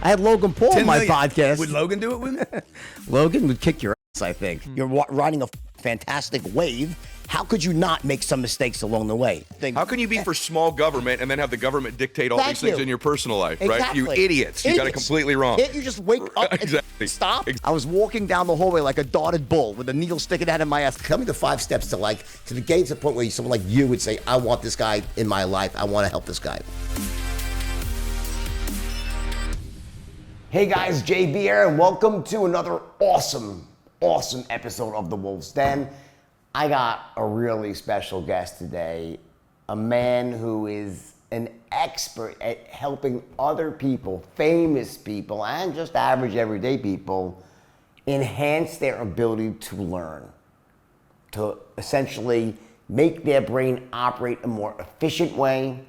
I had Logan Paul on 10 my million. podcast. Would Logan do it with me? Logan would kick your ass, I think. You're riding a fantastic wave. How could you not make some mistakes along the way? How can you be for small government and then have the government dictate all these things in your personal life, right? You idiots. You got it completely wrong. Can't you just wake up and stop? I was walking down the hallway like a darted bull with a needle sticking out of my ass. Tell me the 5 steps to get to the point where someone like you would say, I want this guy in my life. I want to help this guy. Hey guys, JB here, and welcome to another awesome episode of The Wolf's Den. I got a really special guest today, a man who is an expert at helping other people, famous people, and just average everyday people, enhance their ability to learn, to essentially make their brain operate a more efficient way,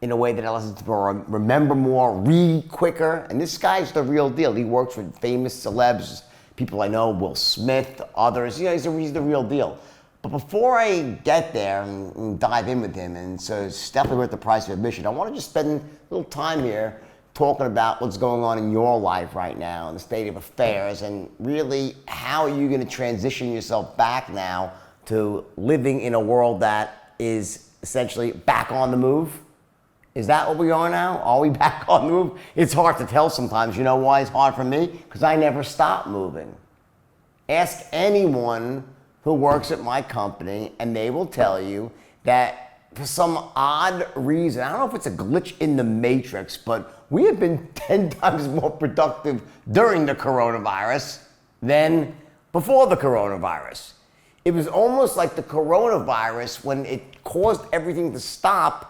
in a way that allows us to remember more, read quicker. And this guy's the real deal. He works with famous celebs, people I know, Will Smith, others. You know, he's the real deal. But before I get there and dive in with him, and so it's definitely worth the price of admission, I want to just spend a little time here talking about what's going on in your life right now, and the state of affairs, and really how are you going to transition yourself back now to living in a world that is essentially back on the move? Is that what we are now? Are we back on the move? It's hard to tell sometimes. You know why it's hard for me? Because I never stop moving. Ask anyone who works at my company, and they will tell you that for some odd reason, I don't know if it's a glitch in the matrix, but we have been 10 times more productive during the coronavirus than before the coronavirus. It was almost like the coronavirus, when it caused everything to stop,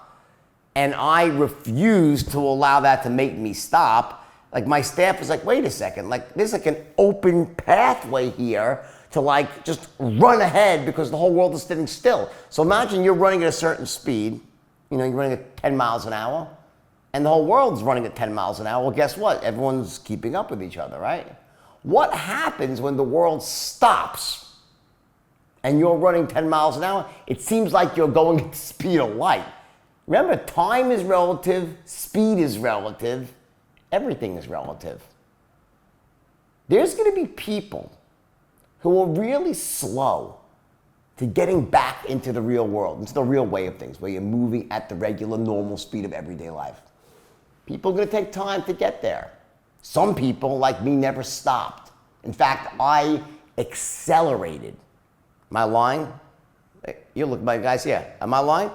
and I refused to allow that to make me stop. Like, my staff was like, wait a second, like there's like an open pathway here to like just run ahead because the whole world is sitting still. So imagine you're running at a certain speed, you know, you're running at 10 miles an hour, and the whole world's running at 10 miles an hour. Well, guess what? Everyone's keeping up with each other, right? What happens when the world stops and you're running 10 miles an hour? It seems like you're going at the speed of light. Remember, time is relative, speed is relative, everything is relative. There's going to be people who are really slow to getting back into the real world, into the real way of things, where you're moving at the regular, normal speed of everyday life. People are going to take time to get there. Some people, like me, never stopped. In fact, I accelerated. Am I lying? You look at my guys here. Am I lying?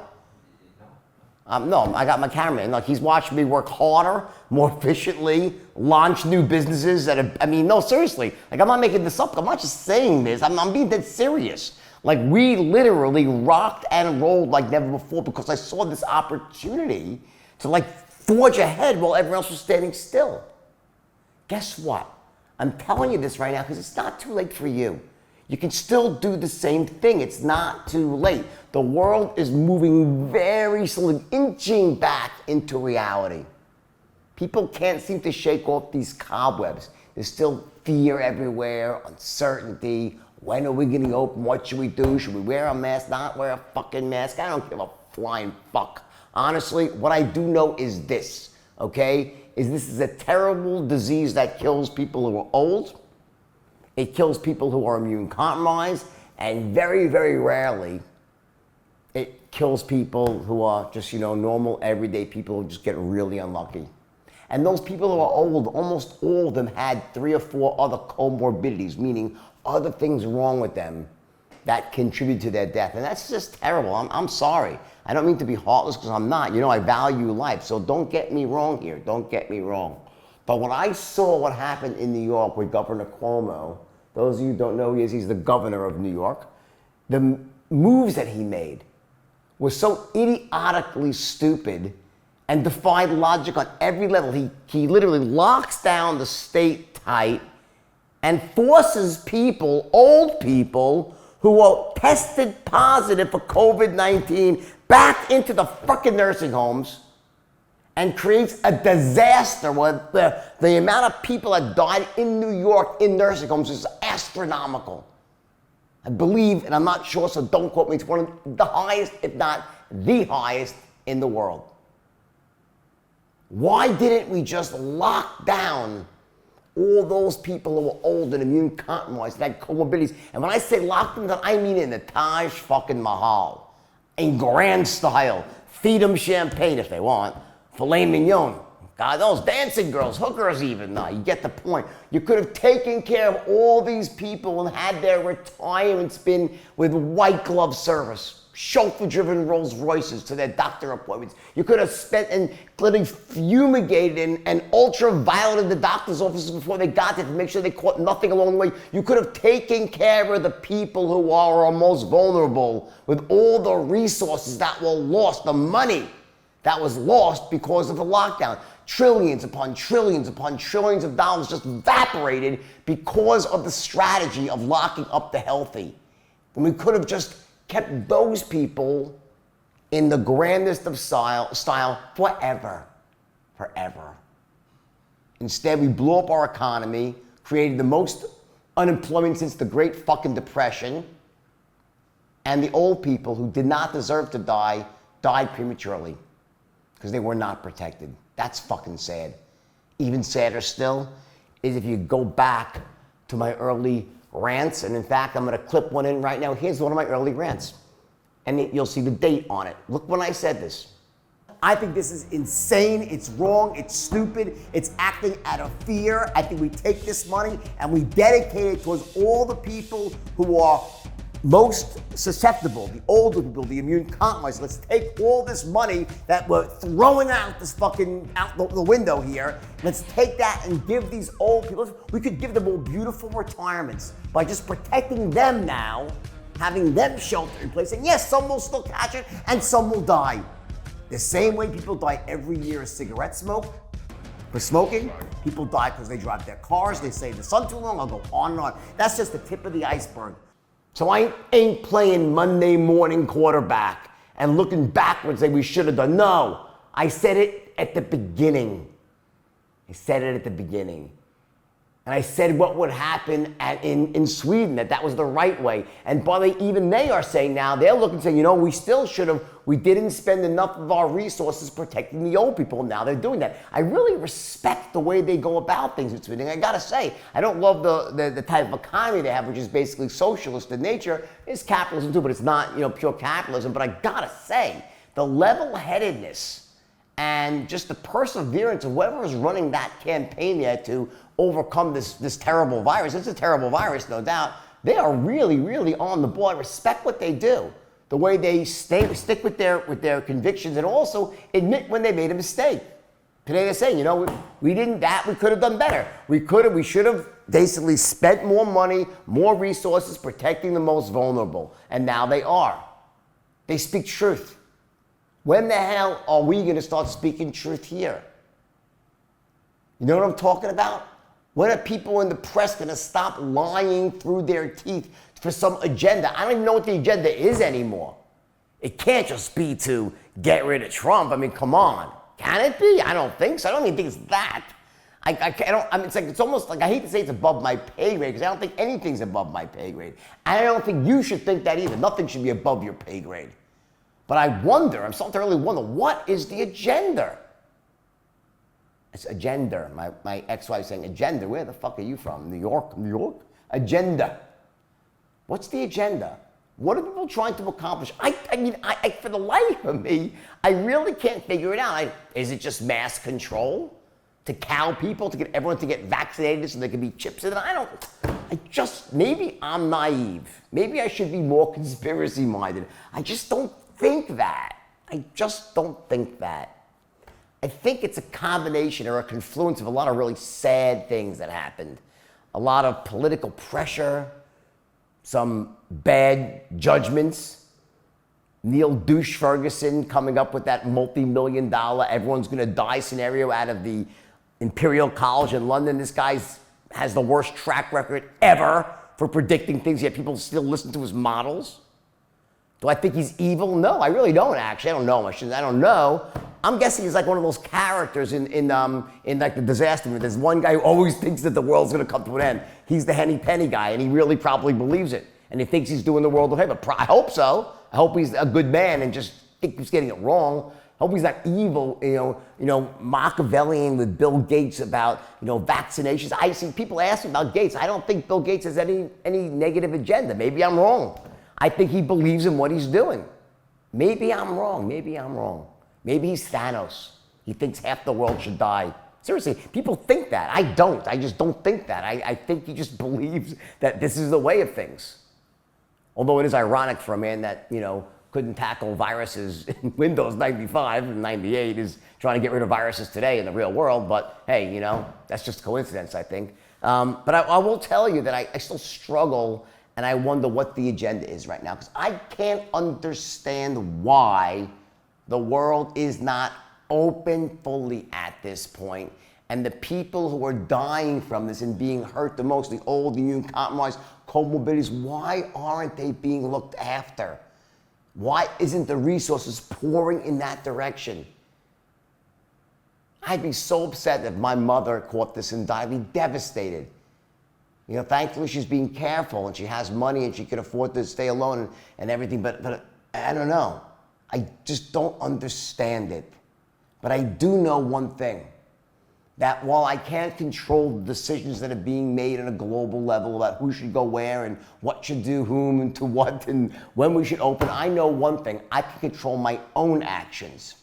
No, I got my cameraman. Like, he's watching me work harder, more efficiently, launch new businesses no, seriously. Like, I'm not making this up. I'm not just saying this. I'm being dead serious. Like, we literally rocked and rolled like never before because I saw this opportunity to like forge ahead while everyone else was standing still. Guess what? I'm telling you this right now because it's not too late for you. You can still do the same thing. It's not too late. The world is moving very slowly, inching back into reality. People can't seem to shake off these cobwebs. There's still fear everywhere, uncertainty. When are we going to open? What should we do? Should we wear a mask? Not wear a fucking mask? I don't give a flying fuck. Honestly, what I do know is this, okay? This is a terrible disease that kills people who are old. It kills people who are immune compromised, and very, very rarely it kills people who are just, normal, everyday people who just get really unlucky. And those people who are old, almost all of them had 3 or 4 other comorbidities, meaning other things wrong with them that contribute to their death. And that's just terrible. I'm sorry. I don't mean to be heartless because I'm not. I value life, so don't get me wrong here. Don't get me wrong. But when I saw what happened in New York with Governor Cuomo, those of you who don't know who he is, he's the governor of New York, the moves that he made were so idiotically stupid and defied logic on every level. He literally locks down the state tight and forces people, old people, who are tested positive for COVID-19 back into the fucking nursing homes, and creates a disaster where the amount of people that died in New York in nursing homes is astronomical. I believe, and I'm not sure, so don't quote me, it's one of the highest, if not the highest, in the world. Why didn't we just lock down all those people who were old and immune compromised and had comorbidities? And when I say lock them down, I mean in the Taj fucking Mahal, in grand style. Feed them champagne if they want, filet mignon. God, those dancing girls, hookers even. No, you get the point. You could have taken care of all these people and had their retirements been with white glove service, chauffeur-driven Rolls Royces to their doctor appointments. You could have spent and literally fumigated and ultravioleted the doctor's offices before they got there to make sure they caught nothing along the way. You could have taken care of the people who are our most vulnerable with all the resources that were lost, the money that was lost because of the lockdown. Trillions upon trillions upon trillions of dollars just evaporated because of the strategy of locking up the healthy. And we could have just kept those people in the grandest of style forever. Instead, we blew up our economy, created the most unemployment since the Great fucking Depression, and the old people who did not deserve to die died prematurely because they were not protected. That's fucking sad. Even sadder still is if you go back to my early rants, and in fact, I'm gonna clip one in right now. Here's one of my early rants, and you'll see the date on it. Look when I said this. I think this is insane, it's wrong, it's stupid, it's acting out of fear. I think we take this money and we dedicate it towards all the people who are most susceptible, the older people, the immune compromised. Let's take all this money that we're throwing out the window here. Let's take that and give these old people, we could give them all beautiful retirements by just protecting them now, having them shelter in place. And yes, some will still catch it and some will die. The same way people die every year of cigarette smoke. For smoking, people die because they drive their cars, they stay in the sun too long, I'll go on and on. That's just the tip of the iceberg. So I ain't playing Monday morning quarterback and looking backwards saying we should have done. No, I said it at the beginning. And I said what would happen in Sweden, that was the right way. And even they are saying now, they're looking and saying, you know, we still should have, we didn't spend enough of our resources protecting the old people. Now they're doing that. I really respect the way they go about things in Sweden. I gotta say, I don't love the type of economy they have, which is basically socialist in nature. It's capitalism too, but it's not, pure capitalism. But I gotta say, the level-headedness and just the perseverance of whoever is running that campaign there to overcome this terrible virus. It's a terrible virus, no doubt. They are really, really on the ball. I respect what they do. The way they stick with their convictions and also admit when they made a mistake. Today they're saying, we didn't that, we could have done better. We should have basically spent more money, more resources protecting the most vulnerable. And now they are. They speak truth. When the hell are we going to start speaking truth here? You know what I'm talking about? When are people in the press going to stop lying through their teeth for some agenda? I don't even know what the agenda is anymore. It can't just be to get rid of Trump. I mean, come on. Can it be? I don't think so. I don't even think it's that. It's almost like, I hate to say it's above my pay grade, because I don't think anything's above my pay grade. And I don't think you should think that either. Nothing should be above your pay grade. But I wonder, I'm starting to really wonder, what is the agenda? It's agenda. My ex-wife's saying, agenda? Where the fuck are you from? New York? New York? Agenda. What's the agenda? What are people trying to accomplish? I mean, for the life of me, I really can't figure it out. Is it just mass control? To cow people, to get everyone to get vaccinated so there can be chips in it? Maybe I'm naive. Maybe I should be more conspiracy-minded. I just don't think that. I think it's a combination or a confluence of a lot of really sad things that happened. A lot of political pressure, some bad judgments. Neil Douche Ferguson coming up with that multi-million-dollar everyone's gonna die scenario out of the Imperial College in London. This guy has the worst track record ever for predicting things, yet people still listen to his models. Do I think he's evil? No, I really don't actually. I don't know. I don't know. I'm guessing he's like one of those characters in like the disaster movie. There's one guy who always thinks that the world's gonna come to an end. He's the Henny Penny guy, and he really probably believes it. And he thinks he's doing the world a favor. I hope so. I hope he's a good man and just think he's getting it wrong. Hope he's not evil, Machiavellian with Bill Gates about, vaccinations. I see people asking about Gates. I don't think Bill Gates has any negative agenda. Maybe I'm wrong. I think he believes in what he's doing. Maybe I'm wrong. Maybe he's Thanos. He thinks half the world should die. Seriously, people think that. I don't. I just don't think that. I think he just believes that this is the way of things. Although it is ironic for a man that, couldn't tackle viruses in Windows 95 and 98 is trying to get rid of viruses today in the real world. But hey, that's just coincidence, I think. But I will tell you that I still struggle and I wonder what the agenda is right now, because I can't understand why the world is not open fully at this point. And the people who are dying from this and being hurt the most, the old, the immune-compromised, comorbidities, why aren't they being looked after? Why isn't the resources pouring in that direction? I'd be so upset if my mother caught this and died. I'd be devastated. Thankfully she's being careful and she has money and she can afford to stay alone and everything, but I don't know. I just don't understand it. But I do know one thing, that while I can't control the decisions that are being made on a global level about who should go where and what should do whom and to what and when we should open, I know one thing: I can control my own actions.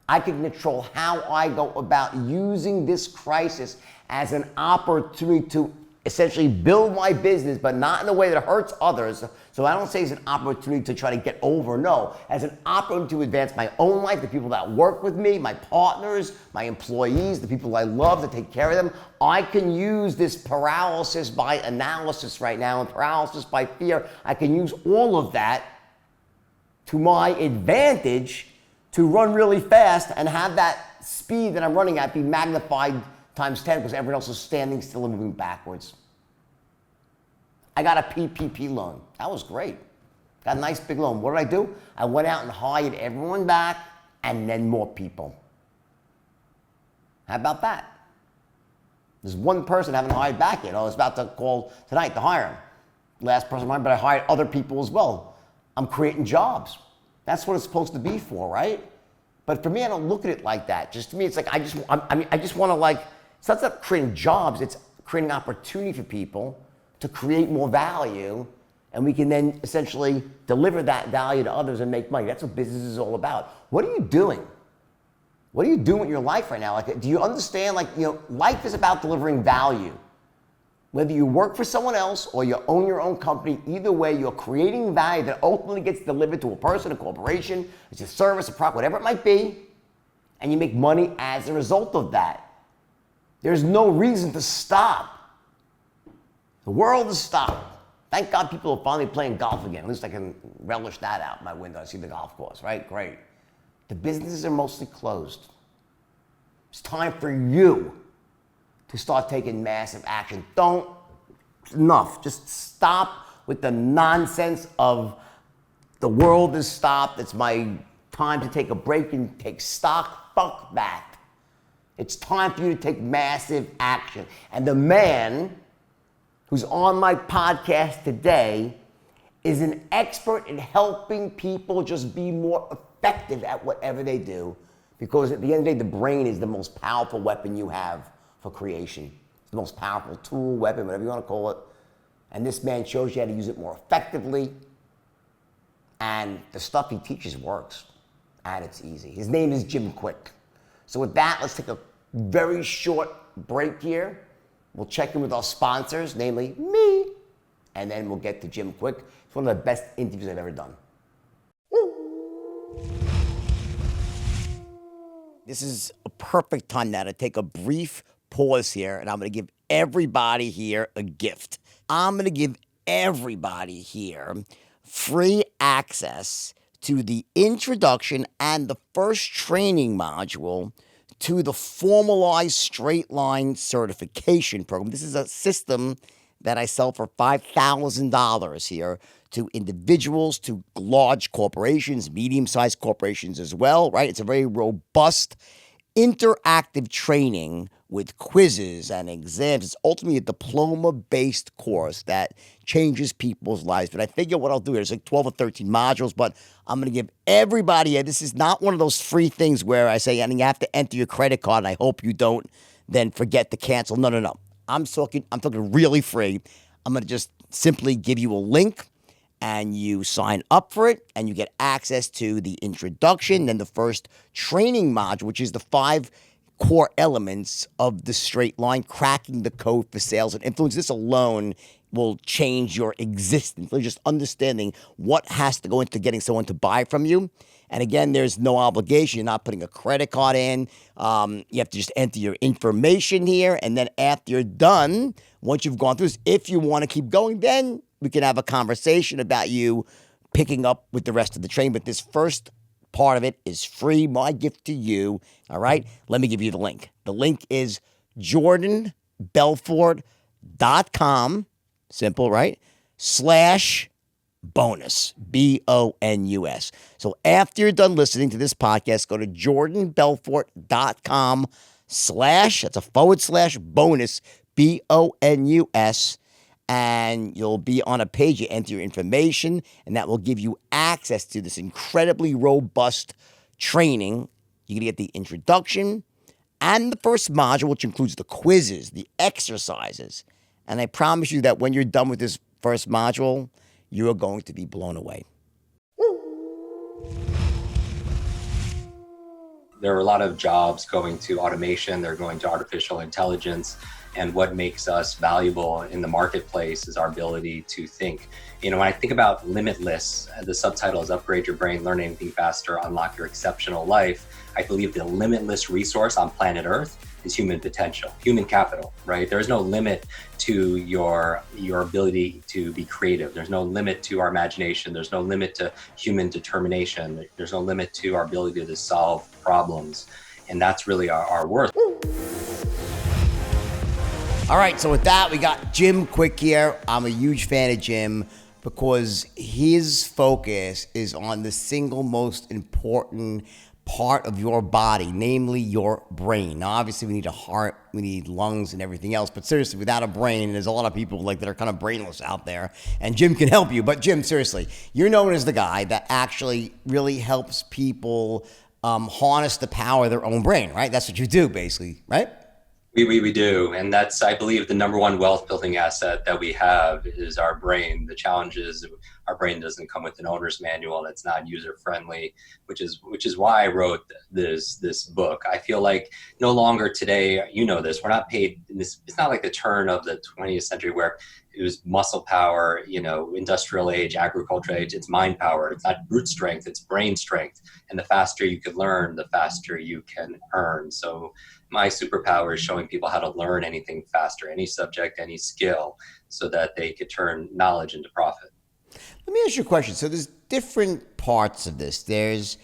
I can control how I go about using this crisis as an opportunity to essentially build my business, but not in a way that hurts others. So I don't say it's an opportunity to try to get over, no, as an opportunity to advance my own life, the people that work with me, my partners, my employees, the people I love, to take care of them. I can use this paralysis by analysis right now and paralysis by fear. I can use all of that to my advantage to run really fast and have that speed that I'm running at be magnified times 10 because everyone else is standing still and moving backwards. I got a PPP loan. That was great. Got a nice big loan. What did I do? I went out and hired everyone back and then more people. How about that? There's one person I haven't hired back yet. I was about to call tonight to hire him. Last person hired, but I hired other people as well. I'm creating jobs. That's what it's supposed to be for, right? But for me, I don't look at it like that. Just to me, it's like I just want to it's not creating jobs, it's creating opportunity for people to create more value, and we can then essentially deliver that value to others and make money. That's what business is all about. What are you doing? What are you doing with your life right now? Do you understand, life is about delivering value. Whether you work for someone else or you own your own company, either way, you're creating value that ultimately gets delivered to a person, a corporation, it's a service, a product, whatever it might be, and you make money as a result of that. There's no reason to stop. The world has stopped. Thank God people are finally playing golf again. At least I can relish that out my window. I see the golf course, right? Great. The businesses are mostly closed. It's time for you to start taking massive action. Enough. Just stop with the nonsense of the world is stopped. It's my time to take a break and take stock. Fuck that. It's time for you to take massive action. And the man who's on my podcast today is an expert in helping people just be more effective at whatever they do, because at the end of the day, the brain is the most powerful weapon you have for creation. It's the most powerful tool, weapon, whatever you want to call it. And this man shows you how to use it more effectively. And the stuff he teaches works. And it's easy. His name is Jim Kwik. So with that, let's take a very short break here. We'll check in with our sponsors, namely me. And then we'll get to Jim Kwik. It's one of the best interviews I've ever done. This is a perfect time now to take a brief pause here, and I'm going to give everybody here a gift. I'm going to give everybody here free access to the introduction and the first training module to the formalized straight line certification program. This is a system that I sell for $5,000 here to individuals, to large corporations, medium-sized corporations as well, right? It's a very robust interactive training with quizzes and exams. It's ultimately a diploma-based course that changes people's lives. But I figure what I'll do, there's like 12 or 13 modules, but I'm going to give everybody, this is not one of those free things where I say, and you have to enter your credit card, and I hope you don't then forget to cancel. No. I'm talking really free. I'm going to just simply give you a link, and you sign up for it, and you get access to the introduction, then the first training module, which is the 5 core elements of the straight line, cracking the code for sales and influence. This alone will change your existence. You're just understanding what has to go into getting someone to buy from you. And again, there's no obligation. You're not putting a credit card in. You have to just enter your information here. And then after you're done, once you've gone through this, if you want to keep going, then we can have a conversation about you picking up with the rest of the training. But this first part of it is free. My gift to you. All right. Let me give you the link. The link is jordanbelfort.com. Simple, right? /bonus, bonus. So after you're done listening to this podcast, go to jordanbelfort.com / that's a /bonus, bonus. And you'll be on a page. You enter your information, and that will give you access to this incredibly robust training. You're going to get the introduction and the first module, which includes the quizzes, the exercises. And I promise you that when you're done with this first module, you are going to be blown away. There are a lot of jobs going to automation. They're going to artificial intelligence. And what makes us valuable in the marketplace is our ability to think. You know, when I think about Limitless, the subtitle is Upgrade Your Brain, Learn Anything Faster, Unlock Your Exceptional Life. I believe the limitless resource on planet Earth is human potential, human capital, right? There is no limit to your ability to be creative. There's no limit to our imagination. There's no limit to human determination. There's no limit to our ability to solve problems. And that's really our worth. All right, so with that, we got Jim Kwik here. I'm a huge fan of Jim because his focus is on the single most important part of your body, namely your brain. Now, obviously, we need a heart, we need lungs and everything else, but seriously, without a brain, there's a lot of people like that are kind of brainless out there, and Jim can help you. But Jim, seriously, you're known as the guy that actually really helps people harness the power of their own brain, right? That's what you do, basically, right? We do. And that's, I believe, the number one wealth building asset that we have is our brain. The challenge is our brain doesn't come with an owner's manual and it's not user friendly, which is why I wrote this book. I feel like no longer today, you know this, we're not paid this. It's not like the turn of the 20th century where it was muscle power, you know, industrial age, agricultural age. It's mind power. It's not brute strength, it's brain strength. And the faster you can learn, the faster you can earn. So my superpower is showing people how to learn anything faster, any subject, any skill, so that they could turn knowledge into profit. Let me ask you a question. So there's different parts of this. There's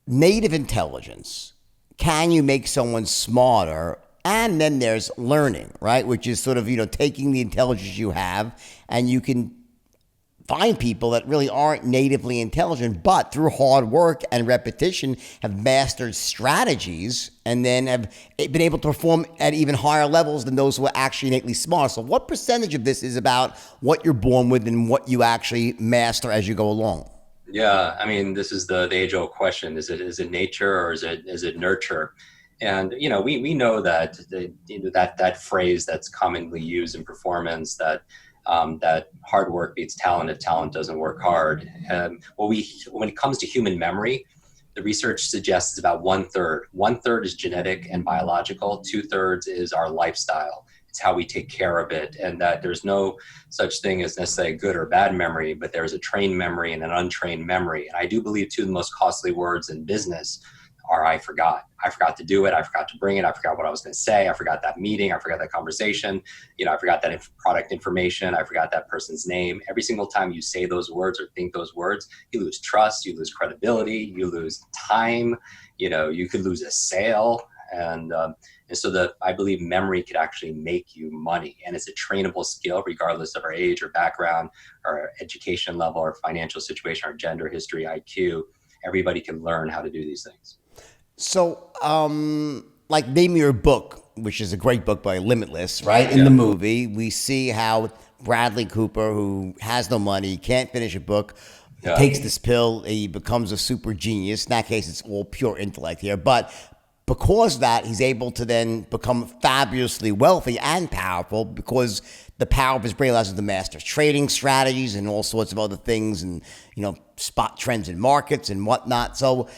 native intelligence. Can you make someone smarter? And then there's learning, right? Which is sort of, you know, taking the intelligence you have, and you can find people that really aren't natively intelligent, but through hard work and repetition have mastered strategies and then have been able to perform at even higher levels than those who are actually innately smart. So what percentage of this is about what you're born with and what you actually master as you go along? Yeah, I mean, this is the age-old question. Is it nature or is it nurture? And, you know, we know that that phrase that's commonly used in performance, that hard work beats talent if talent doesn't work hard. When it comes to human memory, the research suggests it's about 1/3. 1/3 is genetic and biological. 2/3 is our lifestyle. It's how we take care of it. And that there's no such thing as necessarily good or bad memory, but there's a trained memory and an untrained memory. And I do believe two of the most costly words in business are I forgot. I forgot to do it. I forgot to bring it. I forgot what I was going to say. I forgot that meeting. I forgot that conversation. You know, I forgot that product information. I forgot that person's name. Every single time you say those words or think those words, you lose trust, you lose credibility, you lose time. You know, you could lose a sale. And so I believe memory could actually make you money. And it's a trainable skill, regardless of our age or background, our education level, our financial situation, our gender, history, IQ. Everybody can learn how to do these things. So, like, name your book, which is a great book by Limitless, right? In the movie, we see how Bradley Cooper, who has no money, can't finish a book, takes this pill, he becomes a super genius. In that case, it's all pure intellect here. But because of that, he's able to then become fabulously wealthy and powerful because the power of his brain allows him to master trading strategies and all sorts of other things and, spot trends in markets and whatnot. So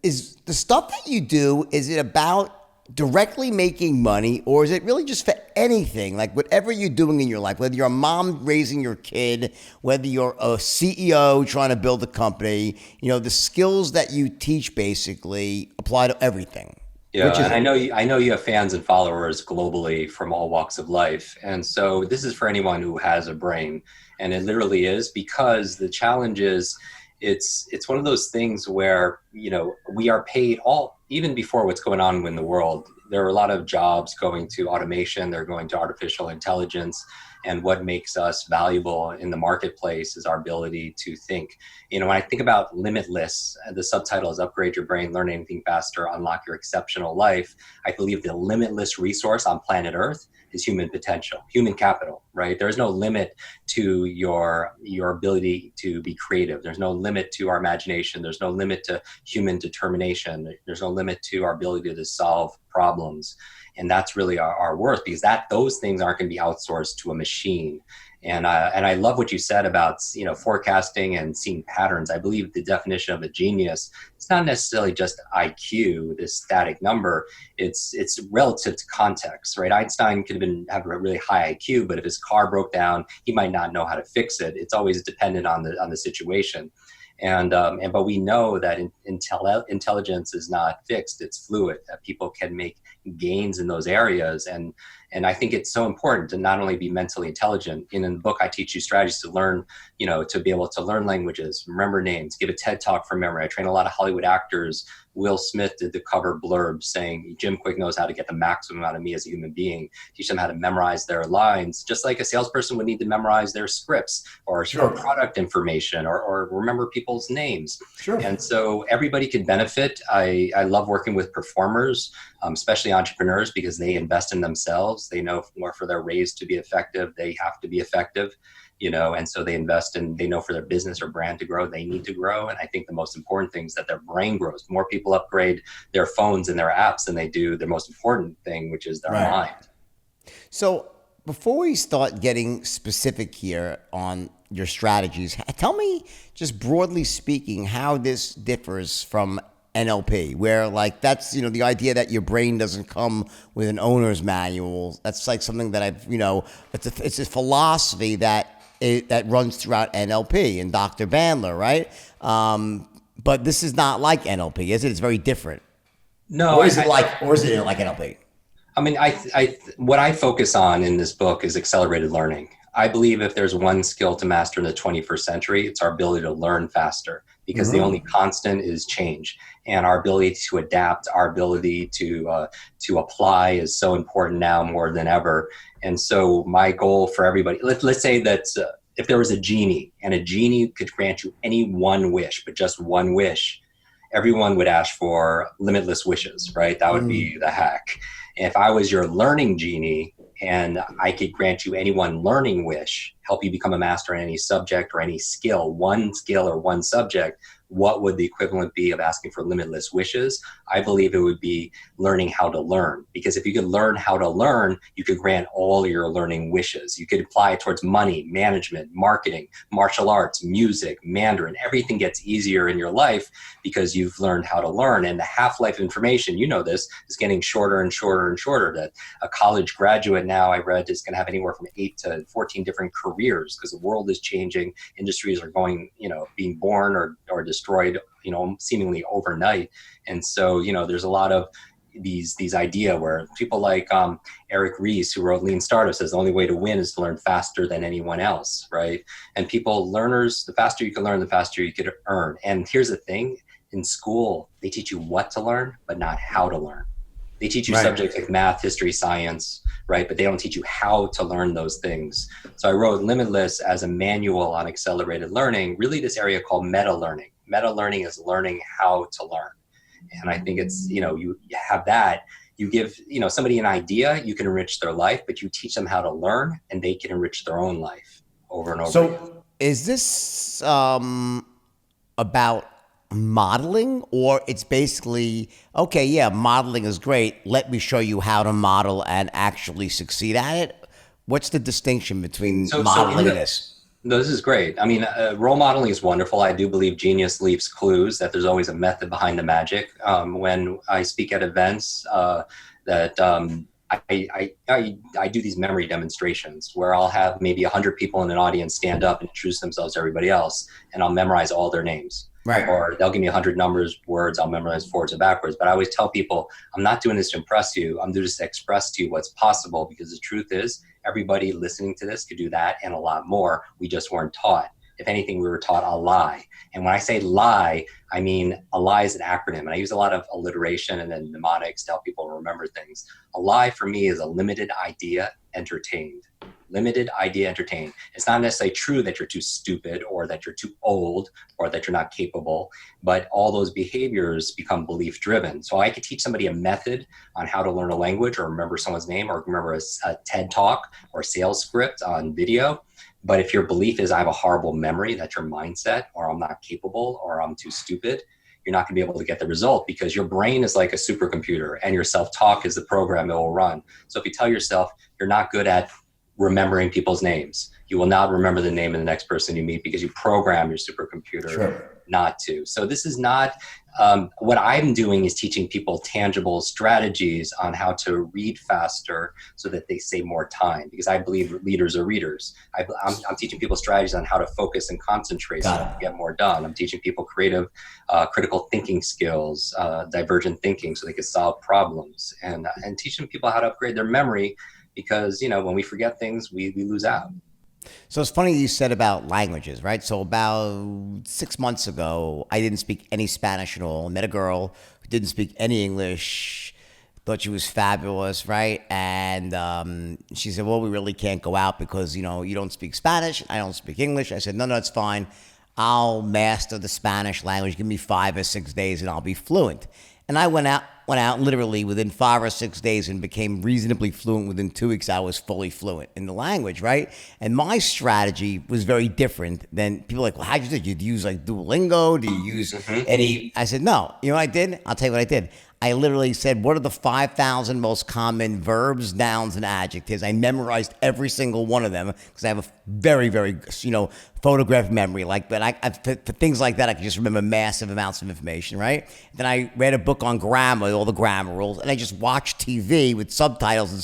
is the stuff that you do, is it about directly making money, or is it really just for anything? Like whatever you're doing in your life, whether you're a mom raising your kid, whether you're a CEO trying to build a company, the skills that you teach basically apply to everything. Yeah, and I know you have fans and followers globally from all walks of life. And so this is for anyone who has a brain. And it literally is, because the challenge is it's one of those things where, we are paid even before what's going on in the world. There are a lot of jobs going to automation, they're going to artificial intelligence. And what makes us valuable in the marketplace is our ability to think. When I think about Limitless, the subtitle is Upgrade Your Brain, Learn Anything Faster, Unlock Your Exceptional Life. I believe the limitless resource on planet Earth is human potential, human capital, right? There's no limit to your ability to be creative. There's no limit to our imagination. There's no limit to human determination. There's no limit to our ability to solve problems. And that's really our worth, because those things aren't going to be outsourced to a machine. And I love what you said about forecasting and seeing patterns. I believe the definition of a genius, it's not necessarily just IQ, this static number. It's relative to context, right? Einstein could have a really high IQ, but if his car broke down, he might not know how to fix it. It's always dependent on the situation. But we know that intelligence is not fixed; it's fluid. That people can make gains in those areas, and I think it's so important to not only be mentally intelligent. In the book, I teach you strategies to learn, to be able to learn languages, remember names, give a TED talk from memory. I train a lot of Hollywood actors. Will Smith did the cover blurb saying Jim Kwik knows how to get the maximum out of me as a human being. Teach them how to memorize their lines, just like a salesperson would need to memorize their scripts or product information or remember people's names. Sure. And so everybody can benefit. I love working with performers, especially entrepreneurs, because they invest in themselves. They know for their raise to be effective, they have to be effective. And so they invest in, they know for their business or brand to grow, they need to grow. And I think the most important thing is that their brain grows. More people upgrade their phones and their apps than they do their most important thing, which is their mind. So before we start getting specific here on your strategies, tell me, just broadly speaking, how this differs from NLP, where that's, the idea that your brain doesn't come with an owner's manual. That's like something that it's a philosophy that runs throughout NLP and Dr. Bandler, right? But this is not like NLP, is it? It's very different. No. Or is it like NLP? I mean, what I focus on in this book is accelerated learning. I believe if there's one skill to master in the 21st century, it's our ability to learn faster, because the only constant is change. And our ability to adapt, our ability to apply is so important now more than ever. And so my goal for everybody, let's say that if there was a genie and a genie could grant you any one wish, but just one wish, everyone would ask for limitless wishes, right? That would be the hack. If I was your learning genie and I could grant you any one learning wish, help you become a master in any subject or any skill, one skill or one subject, what would the equivalent be of asking for limitless wishes? I believe it would be learning how to learn. Because if you could learn how to learn, you could grant all your learning wishes. You could apply it towards money, management, marketing, martial arts, music, Mandarin. Everything gets easier in your life because you've learned how to learn. And the half-life information, this, is getting shorter and shorter and shorter. That a college graduate now, I read, is going to have anywhere from 8 to 14 different careers, because the world is changing. Industries are going, being born or destroyed, seemingly overnight. And so, there's a lot of these idea where people like Eric Ries, who wrote Lean Startup, says the only way to win is to learn faster than anyone else, right? And learners, the faster you can learn, the faster you could earn. And here's the thing, in school, they teach you what to learn, but not how to learn. They teach you subjects like math, history, science, right? But they don't teach you how to learn those things. So I wrote Limitless as a manual on accelerated learning, really this area called meta learning. Meta learning is learning how to learn. And I think it's, you have that, you give, somebody an idea, you can enrich their life, but you teach them how to learn and they can enrich their own life over and over again. So is this about modeling, or it's basically, okay, yeah, modeling is great. Let me show you how to model and actually succeed at it. What's the distinction between modeling and this? No, this is great. I mean, role modeling is wonderful. I do believe genius leaves clues, that there's always a method behind the magic. When I speak at events, I do these memory demonstrations where I'll have maybe 100 people in an audience stand up and introduce themselves to everybody else, and I'll memorize all their names. Right. Or they'll give me 100 numbers, words, I'll memorize forwards and backwards. But I always tell people, I'm not doing this to impress you. I'm doing this to express to you what's possible, because the truth is, everybody listening to this could do that and a lot more. We just weren't taught. If anything, we were taught a lie. And when I say lie, I mean a lie is an acronym. And I use a lot of alliteration and then mnemonics to help people remember things. A lie for me is a limited idea entertained. Limited idea entertained. It's not necessarily true that you're too stupid or that you're too old or that you're not capable, but all those behaviors become belief driven. So I could teach somebody a method on how to learn a language or remember someone's name or remember a TED talk or sales script on video. But if your belief is I have a horrible memory, that's your mindset, or I'm not capable, or I'm too stupid, you're not going to be able to get the result, because your brain is like a supercomputer and your self-talk is the program it will run. So if you tell yourself you're not good at remembering people's names, you will not remember the name of the next person you meet, because you program your supercomputer not to. So this is not, what I'm doing is teaching people tangible strategies on how to read faster so that they save more time, because I believe leaders are readers. I'm teaching people strategies on how to focus and concentrate so they can get more done. I'm teaching people creative, critical thinking skills, divergent thinking so they can solve problems, and teaching people how to upgrade their memory, because, when we forget things, we lose out. So it's funny you said about languages, right? So about 6 months ago, I didn't speak any Spanish at all. I met a girl who didn't speak any English, thought she was fabulous, right? And she said, well, we really can't go out because, you don't speak Spanish. I don't speak English. I said, no, it's fine. I'll master the Spanish language. Give me 5 or 6 days and I'll be fluent. And I went out literally within 5 or 6 days and became reasonably fluent. Within 2 weeks, I was fully fluent in the language, right? And my strategy was very different than people like, well, how'd you do it? You'd use like Duolingo? Do you use any? I said, no. You know what I did? I'll tell you what I did. I literally said, what are the 5,000 most common verbs, nouns, and adjectives? I memorized every single one of them because I have a very, very, photographic memory. For things like that, I can just remember massive amounts of information, right? Then I read a book on grammar, all the grammar rules, and I just watched TV with subtitles in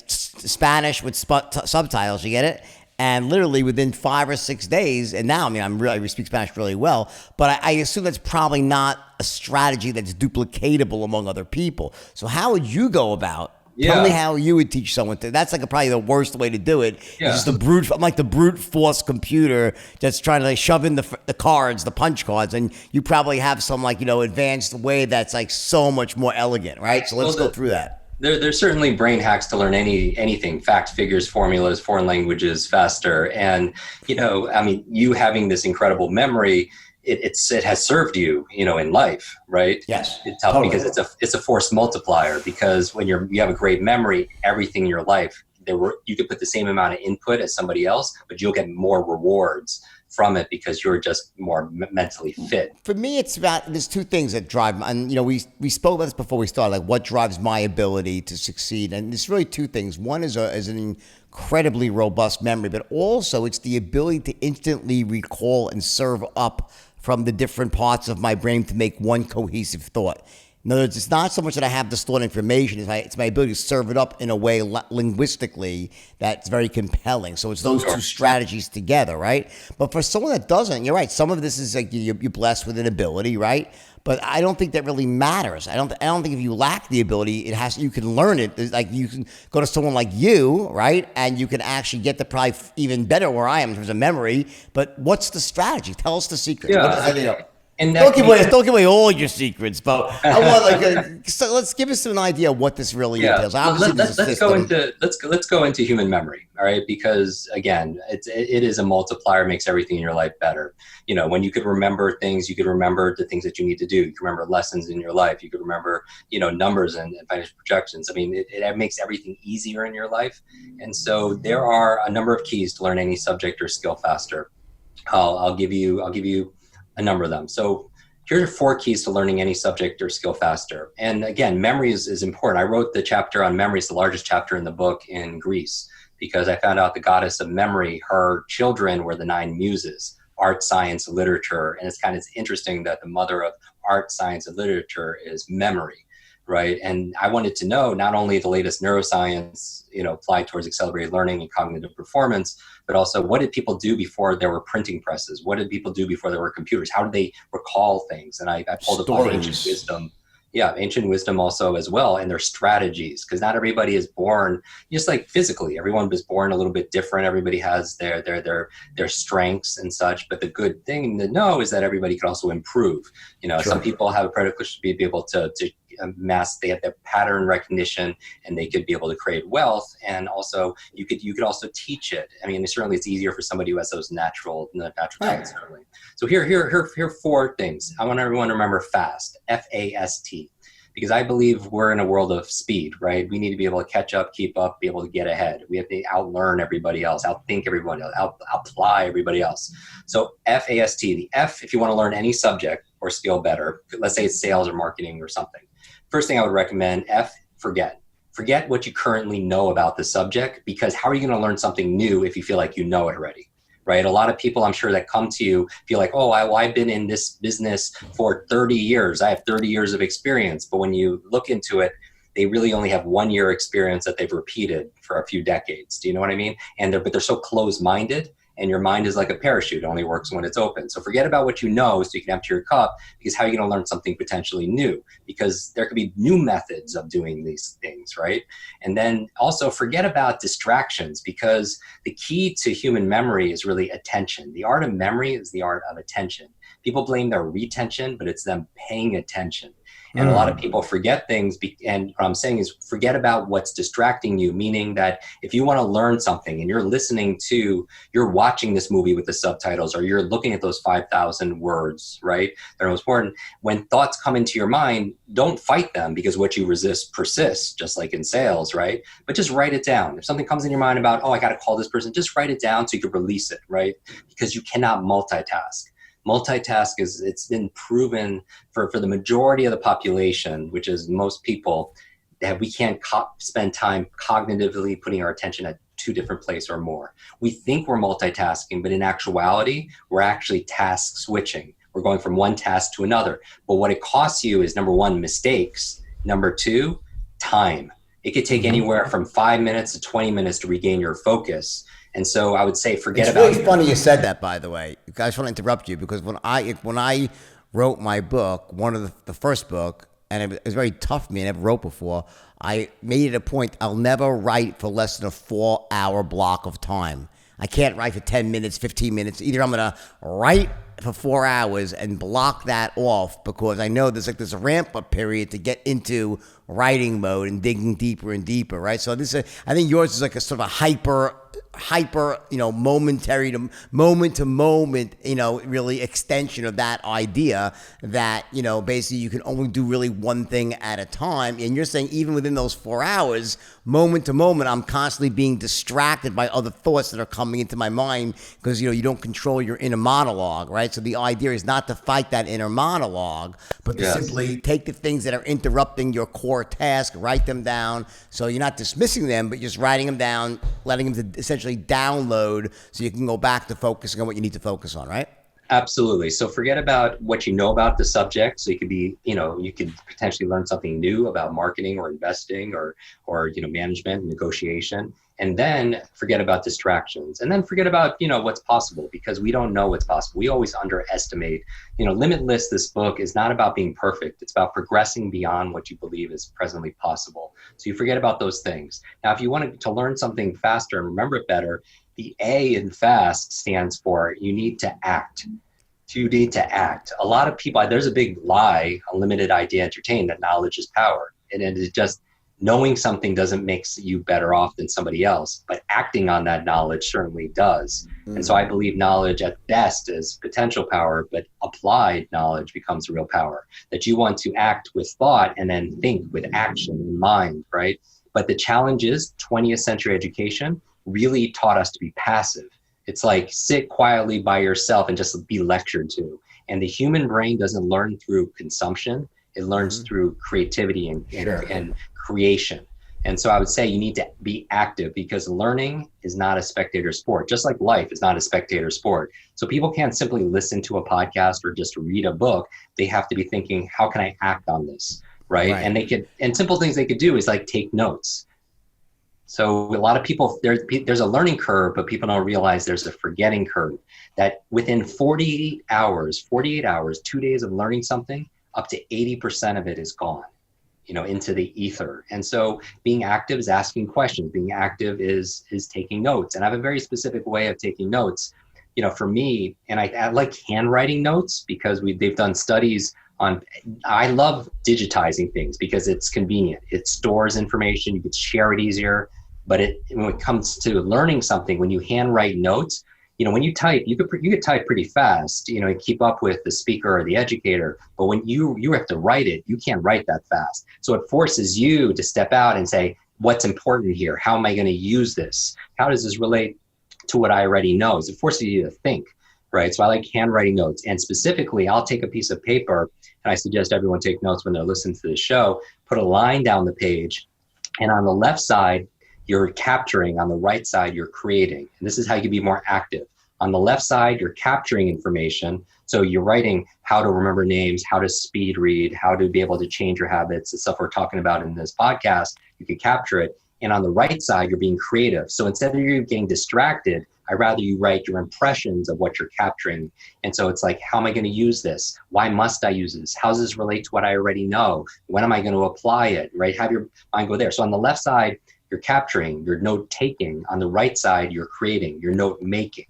Spanish with subtitles. You get it? And literally within 5 or 6 days, and now, I speak Spanish really well, but I assume that's probably not a strategy that's duplicatable among other people. So how would you go about? Tell me how you would teach someone to. That's probably the worst way to do it. Yeah. It's just I'm like the brute force computer that's trying to shove in the cards, the punch cards, and you probably have some advanced way that's so much more elegant, right? So let's go through that. There's certainly brain hacks to learn anything, facts, figures, formulas, foreign languages faster. And, you having this incredible memory, it has served you, in life, right? Yes. It's tough because it's a force multiplier, because when you have a great memory, everything in your life, you could put the same amount of input as somebody else, but you'll get more rewards from it because you're just more mentally fit. For me, there's 2 things that drive, and we spoke about this before we started, like what drives my ability to succeed, and it's really 2 things. One is an incredibly robust memory, but also it's the ability to instantly recall and serve up from the different parts of my brain to make one cohesive thought. In other words, it's not so much that I have the stored information, it's my ability to serve it up in a way linguistically that's very compelling. So it's those 2 strategies together, right? But for someone that doesn't, you're right, some of this is like you're blessed with an ability, right? But I don't think that really matters. I don't think if you lack the ability, you can learn it. Like you can go to someone like you, right? And you can actually get to probably even better where I am in terms of memory. But what's the strategy? Tell us the secret. And don't give away all your secrets, but I want so let's give us an idea of what this really entails. Let's go into human memory, all right? Because again, it is a multiplier, makes everything in your life better. You know, when you could remember things, you could remember the things that you need to do. You can remember lessons in your life. You could remember, numbers and financial projections. I mean, it makes everything easier in your life. And so there are a number of keys to learn any subject or skill faster. I'll give you a number of them. So here are 4 keys to learning any subject or skill faster. And again, memory is important. I wrote the chapter on memory. It's the largest chapter in the book in Greece, because I found out the goddess of memory, her children were the 9 muses: art, science, literature. And it's interesting that the mother of art, science, and literature is memory, right? And I wanted to know not only the latest neuroscience, applied towards accelerated learning and cognitive performance, but also what did people do before there were printing presses? What did people do before there were computers? How did they recall things? And I pulled upon ancient wisdom. Yeah, ancient wisdom also as well, and their strategies, because not everybody is born just like physically. Everyone is born a little bit different. Everybody has their strengths and such. But the good thing to know is that everybody can also improve. Some people have a predilection to be able to they have their pattern recognition, and they could be able to create wealth. And also you could also teach it. I mean, certainly it's easier for somebody who has those natural talents, certainly. So here are 4 things. I want everyone to remember FAST, F-A-S-T, because I believe we're in a world of speed, right? We need to be able to catch up, keep up, be able to get ahead. We have to outlearn everybody else, outthink everybody else, apply everybody else. So F-A-S-T, the F, if you want to learn any subject or skill better, let's say it's sales or marketing or something. First thing I would recommend, F, forget. Forget what you currently know about the subject, because how are you going to learn something new if you feel like you know it already, right? A lot of people, I'm sure, that come to you feel like, oh, I've been in this business for 30 years. I have 30 years of experience. But when you look into it, they really only have 1 year experience that they've repeated for a few decades. Do you know what I mean? But they're so closed-minded. And your mind is like a parachute, it only works when it's open. So forget about what you know so you can empty your cup, because how are you going to learn something potentially new? Because there could be new methods of doing these things, right? And then also forget about distractions, because the key to human memory is really attention. The art of memory is the art of attention. People blame their retention, but it's them paying attention. And a lot of people forget things, and what I'm saying is forget about what's distracting you, meaning that if you want to learn something and you're watching this movie with the subtitles, or you're looking at those 5,000 words, right? They're most important. When thoughts come into your mind, don't fight them, because what you resist persists, just like in sales, right? But just write it down. If something comes in your mind about, oh, I got to call this person, just write it down so you can release it, right? Because you cannot multitask. Multitask it's been proven for the majority of the population, which is most people, that we can't spend time cognitively putting our attention at 2 different places or more. We think we're multitasking, but in actuality, we're actually task switching. We're going from one task to another. But what it costs you is, number 1, mistakes. Number 2, time. It could take anywhere from 5 minutes to 20 minutes to regain your focus. And so I would say it's really funny you said that, by the way. I just want to interrupt you, because when I wrote my book, one of the first book, and it was very tough for me, I never wrote before, I made it a point, I'll never write for less than a 4-hour block of time. I can't write for 10 minutes, 15 minutes. Either I'm going to write for 4 hours and block that off, because I know there's a ramp up period to get into writing mode and digging deeper and deeper, right? So I think yours is like a sort of a hyper, momentary to moment, really extension of that idea that, basically you can only do really one thing at a time. And you're saying even within those 4 hours, moment to moment, I'm constantly being distracted by other thoughts that are coming into my mind, because, you don't control your inner monologue, right? So the idea is not to fight that inner monologue, but to simply take the things that are interrupting your core task, write them down. So you're not dismissing them, but just writing them down, letting them to essentially download so you can go back to focusing on what you need to focus on, right? Absolutely. So forget about what you know about the subject. So you could be, you could potentially learn something new about marketing or investing or management, negotiation. And then forget about distractions, and then forget about, what's possible, because we don't know what's possible. We always underestimate. Limitless, this book, is not about being perfect. It's about progressing beyond what you believe is presently possible. So you forget about those things. Now, if you wanted to learn something faster and remember it better, the A in FAST stands for you need to act. You need to act. A lot of people, there's a big lie, a limited idea entertained, that knowledge is power. And it is just knowing something doesn't make you better off than somebody else, but acting on that knowledge certainly does. And so I believe knowledge at best is potential power, but applied knowledge becomes real power. That you want to act with thought and then think with action in mind, right? But the challenge is 20th century education really taught us to be passive. It's like sit quietly by yourself and just be lectured to. And the human brain doesn't learn through consumption. It learns through creativity and creation. And so I would say you need to be active, because learning is not a spectator sport, just like life is not a spectator sport. So people can't simply listen to a podcast or just read a book. They have to be thinking, how can I act on this? Right. And simple things they could do is like take notes. So a lot of people, there's a learning curve, but people don't realize there's a forgetting curve, that within 48 hours, 2 days of learning something, up to 80% of it is gone, into the ether. And so being active is asking questions. Being active is taking notes. And I have a very specific way of taking notes, for me. And I like handwriting notes, because they've done studies on, I love digitizing things because it's convenient. It stores information. You could share it easier. But when it comes to learning something, when you handwrite notes, when you type, you could type pretty fast, and keep up with the speaker or the educator. But when you have to write it, you can't write that fast. So it forces you to step out and say, what's important here? How am I going to use this? How does this relate to what I already know? It forces you to think, right? So I like handwriting notes. And specifically, I'll take a piece of paper, and I suggest everyone take notes when they're listening to the show, put a line down the page, and on the left side, you're capturing. On the right side, you're creating. And this is how you can be more active. On the left side, you're capturing information. So you're writing how to remember names, how to speed read, how to be able to change your habits, the stuff we're talking about in this podcast. You can capture it. And on the right side, you're being creative. So instead of you getting distracted, I'd rather you write your impressions of what you're capturing. And so it's like, how am I going to use this? Why must I use this? How does this relate to what I already know? When am I going to apply it, right? Have your mind go there. So on the left side, you're capturing, you're note taking. On the right side, you're creating, you're note making.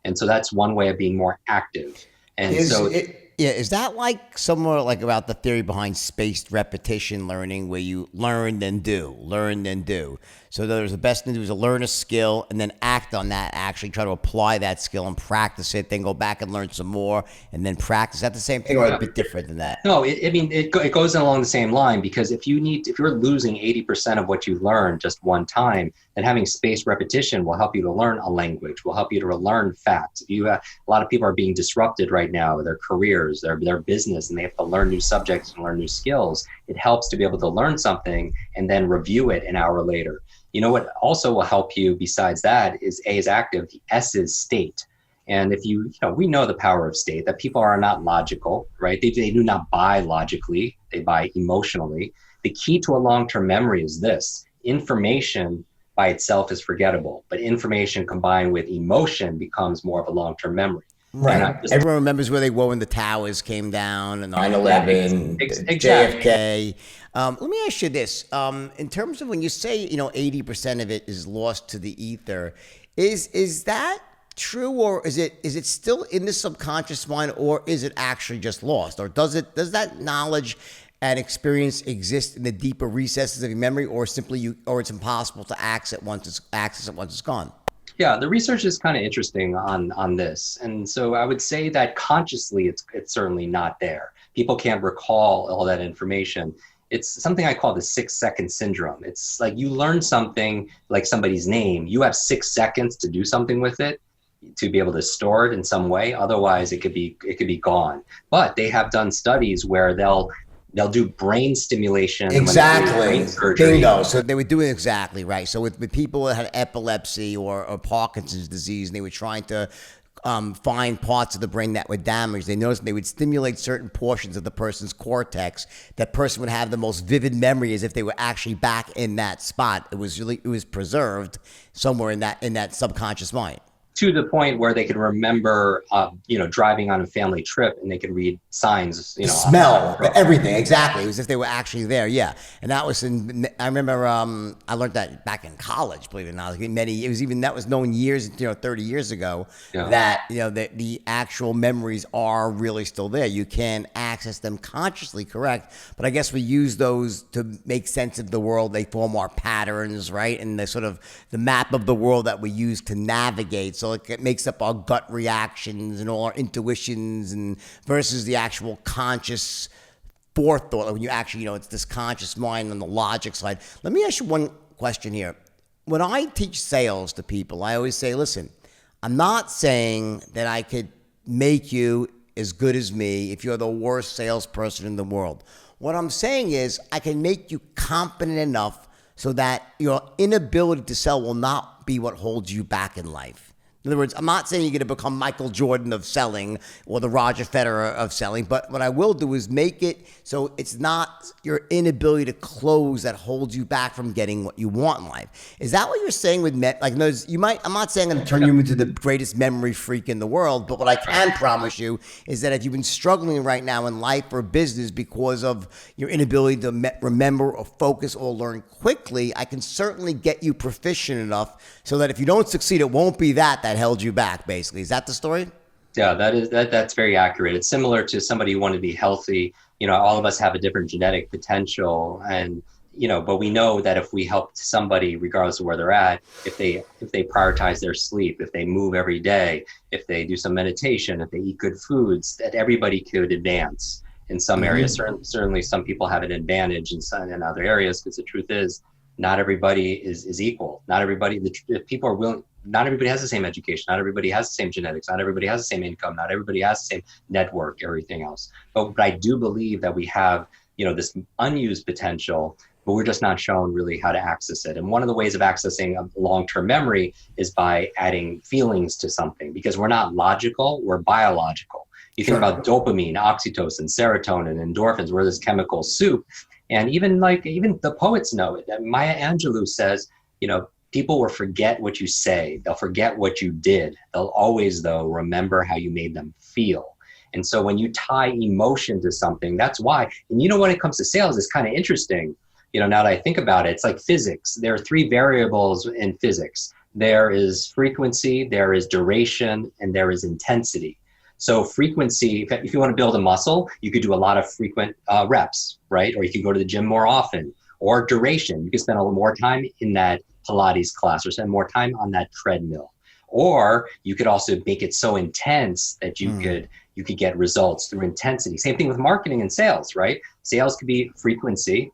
And so that's one way of being more active. And is that like somewhere like about the theory behind spaced repetition learning, where you learn then do? So there's the best thing to do is to learn a skill and then act on that, actually try to apply that skill and practice it, then go back and learn some more and then practice. Is that the same thing, or a bit different than that? No, it goes along the same line, because if you're losing 80% of what you learn just one time, then having spaced repetition will help you to learn a language, will help you to learn facts. A lot of people are being disrupted right now, their careers, their business, and they have to learn new subjects and learn new skills. It helps to be able to learn something and then review it an hour later. What also will help you besides that is A is active, the S is state. And if we know the power of state, that people are not logical, right? They do not buy logically, they buy emotionally. The key to a long-term memory is this: information by itself is forgettable, but information combined with emotion becomes more of a long-term memory. Right. Everyone remembers where they were when the towers came down and 9/11, exactly. JFK. Let me ask you this: in terms of when you say 80% of it is lost to the ether, is that true, or is it still in the subconscious mind, or is it actually just lost, or does that knowledge and experience exist in the deeper recesses of your memory, or simply or it's impossible to access it once it's gone? Yeah, the research is kind of interesting on this. And so I would say that consciously it's certainly not there. People can't recall all that information. It's something I call the 6-second syndrome. It's like you learn something like somebody's name, you have 6 seconds to do something with it, to be able to store it in some way. Otherwise it could be gone. But they have done studies where they'll do brain stimulation. Exactly. Bingo. So they were doing exactly right. So with people that had epilepsy or Parkinson's disease, and they were trying to find parts of the brain that were damaged, they noticed they would stimulate certain portions of the person's cortex. That person would have the most vivid memory as if they were actually back in that spot. It was preserved somewhere in that subconscious mind. to the point where they could remember, driving on a family trip, and they could read signs, smell everything. Exactly. It was as if they were actually there. Yeah. And that was I remember, I learned that back in college, believe it or not. That was known years, 30 years ago, that, the actual memories are really still there. You can access them consciously, correct. But I guess we use those to make sense of the world. They form our patterns, right? And the sort of the map of the world that we use to navigate. So it makes up our gut reactions and all our intuitions, and versus the actual conscious forethought when you actually, it's this conscious mind on the logic side. Let me ask you one question here. When I teach sales to people, I always say, listen, I'm not saying that I could make you as good as me if you're the worst salesperson in the world. What I'm saying is I can make you competent enough so that your inability to sell will not be what holds you back in life. In other words, I'm not saying you're going to become Michael Jordan of selling or the Roger Federer of selling, but what I will do is make it so it's not your inability to close that holds you back from getting what you want in life. Is that what you're saying with I'm not saying I'm going to turn you into the greatest memory freak in the world, but what I can promise you is that if you've been struggling right now in life or business because of your inability to remember or focus or learn quickly, I can certainly get you proficient enough so that if you don't succeed, it won't be that held you back, basically. Is that the story? Yeah, that's very accurate. It's similar to somebody who wanted to be healthy. All of us have a different genetic potential, and but we know that if we help somebody, regardless of where they're at, if they prioritize their sleep, if they move every day, if they do some meditation, if they eat good foods, that everybody could advance in some areas. Certainly some people have an advantage in other areas, because the truth is not everybody is equal. Not everybody, if people are willing, not everybody has the same education. Not everybody has the same genetics. Not everybody has the same income. Not everybody has the same network, everything else. But I do believe that we have, this unused potential, but we're just not shown really how to access it. And one of the ways of accessing a long-term memory is by adding feelings to something, because we're not logical, we're biological. You think about dopamine, oxytocin, serotonin, endorphins, we're this chemical soup. And even the poets know it. Maya Angelou says, people will forget what you say. They'll forget what you did. They'll always, though, remember how you made them feel. And so when you tie emotion to something, that's why. And when it comes to sales, it's kind of interesting. Now that I think about it, it's like physics. There are 3 variables in physics. There is frequency, there is duration, and there is intensity. So frequency, if you want to build a muscle, you could do a lot of frequent reps, right? Or you could go to the gym more often. Or duration, you could spend a little more time in that Pilates class or spend more time on that treadmill. Or you could also make it so intense that you could get results through intensity. Same thing with marketing and sales, right? Sales could be frequency,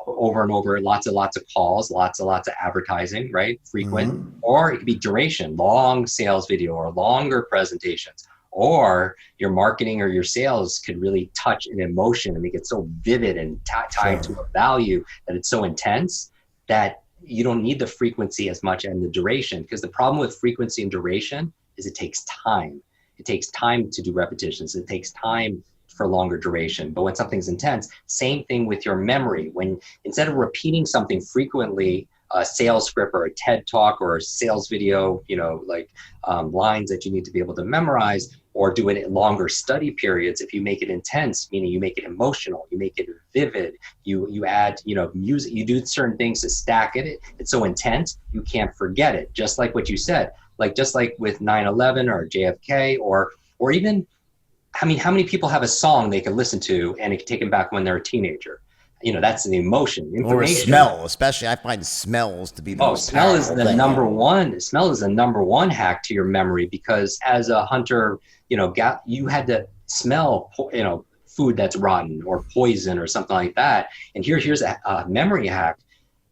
over and over, lots of calls, lots of advertising, right? Frequent. Or it could be duration, long sales video or longer presentations. Or your marketing or your sales could really touch an emotion and make it so vivid and tied to a value that it's so intense that you don't need the frequency as much and the duration. Because the problem with frequency and duration is it takes time. It takes time to do repetitions. It takes time for longer duration. But when something's intense, same thing with your memory. When instead of repeating something frequently, a sales script or a TED talk or a sales video, lines that you need to be able to memorize, or do it in longer study periods, if you make it intense, meaning you make it emotional, you make it vivid, you add, music, you do certain things to stack it. It's so intense, you can't forget it. Just like what you said, just like with 9/11 or JFK, or even, how many people have a song they can listen to and it can take them back when they're a teenager? That's the emotion. Or a smell, especially. I find smells to be the most smell is the number one. Smell is the number one hack to your memory, because as a hunter, you had to smell, food that's rotten or poison or something like that. And here's a memory hack.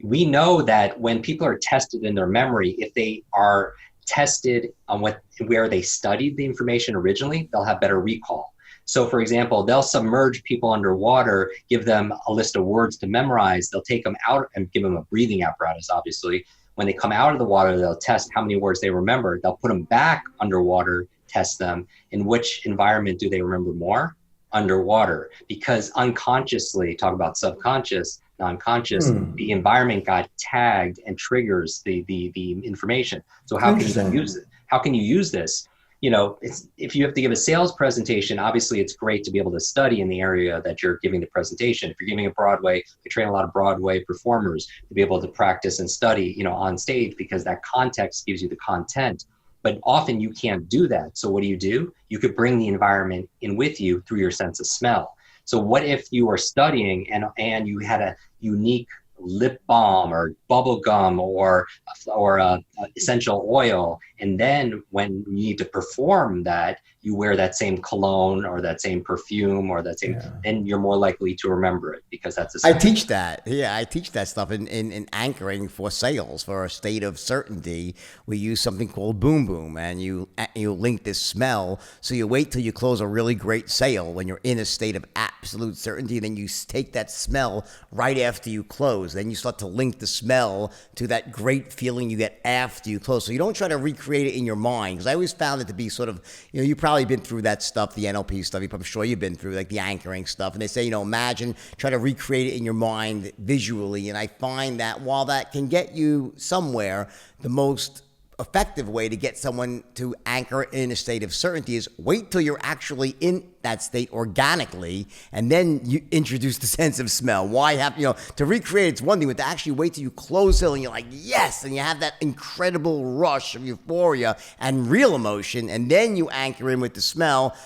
We know that when people are tested in their memory, if they are tested on where they studied the information originally, they'll have better recall. So for example, they'll submerge people underwater, give them a list of words to memorize. They'll take them out and give them a breathing apparatus, obviously. When they come out of the water, they'll test how many words they remember. They'll put them back underwater, test them. In which environment do they remember more? Underwater. Because unconsciously, talk about subconscious, non-conscious, the environment got tagged and triggers the information. So how can you use it? how can you use this? If you have to give a sales presentation, obviously it's great to be able to study in the area that you're giving the presentation. If you're giving a Broadway, you train a lot of Broadway performers to be able to practice and study, on stage, because that context gives you the content. But often you can't do that. So what do? You could bring the environment in with you through your sense of smell. So what if you are studying and you had a unique lip balm or bubble gum or essential oil, and then when you need to perform that, you wear that same cologne or that same perfume or that same, then you're more likely to remember it, because that's I teach that. Yeah, I teach that stuff in anchoring for sales. For a state of certainty, we use something called boom boom, and you link this smell. So you wait till you close a really great sale when you're in a state of absolute certainty, then you take that smell right after you close. Then you start to link the smell to that great feeling you get after you close. So you don't try to recreate it in your mind, because I always found it to be sort of, you've probably been through that stuff, the NLP stuff. I'm sure you've been through like the anchoring stuff, and they say, imagine, try to recreate it in your mind visually. And I find that while that can get you somewhere, the most effective way to get someone to anchor in a state of certainty is wait till you're actually in that state organically, and then you introduce the sense of smell. Why have, to recreate it's one thing, but to actually wait till you close it and you're like, yes, and you have that incredible rush of euphoria and real emotion, and then you anchor in with the smell.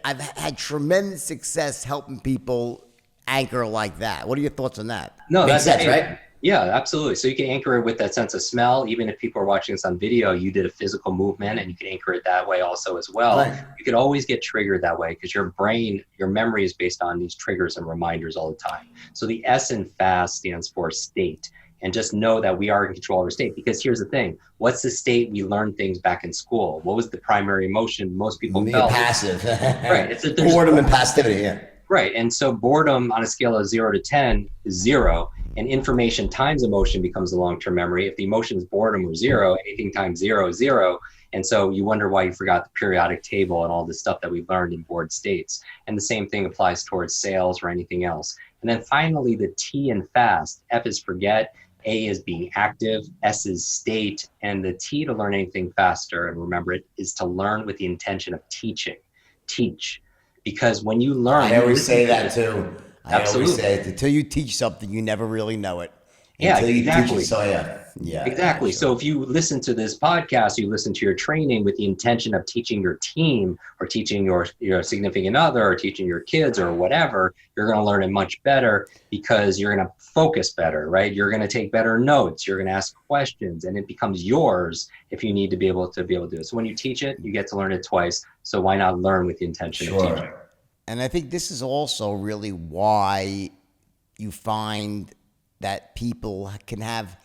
I've had tremendous success helping people anchor like that. What are your thoughts on that? No, Makes sense, right? Yeah, absolutely. So you can anchor it with that sense of smell. Even if people are watching this on video, you did a physical movement, and you can anchor it that way also as well. Right. You could always get triggered that way, because your brain, your memory is based on these triggers and reminders all the time. So the S in FAST stands for state. And just know that we are in control of our state, because here's the thing. What's the state we learned things back in school? What was the primary emotion most people felt? Passive. Right. It's boredom and passivity, yeah. Right. And so boredom on a scale of 0 to 10 is 0. And information times emotion becomes the long-term memory. If the emotion is boredom or 0, anything times 0 is 0. And so you wonder why you forgot the periodic table and all the stuff that we've learned in bored states. And the same thing applies towards sales or anything else. And then finally, the T in FAST. F is forget, A is being active, S is state, and the T to learn anything faster, and remember it, is to learn with the intention of teaching. Teach. Because when you learn... I always say that too. Absolutely. I always say, until you teach something, you never really know it. Yeah, exactly. Yeah, exactly. Sure. So if you listen to this podcast, you listen to your training with the intention of teaching your team, or teaching your significant other, or teaching your kids, or whatever, you're going to learn it much better, because you're going to focus better, right? You're going to take better notes. You're going to ask questions, and it becomes yours if you need to be able to do it. So when you teach it, you get to learn it twice. So why not learn with the intention of teaching? And I think this is also really why you find that people can have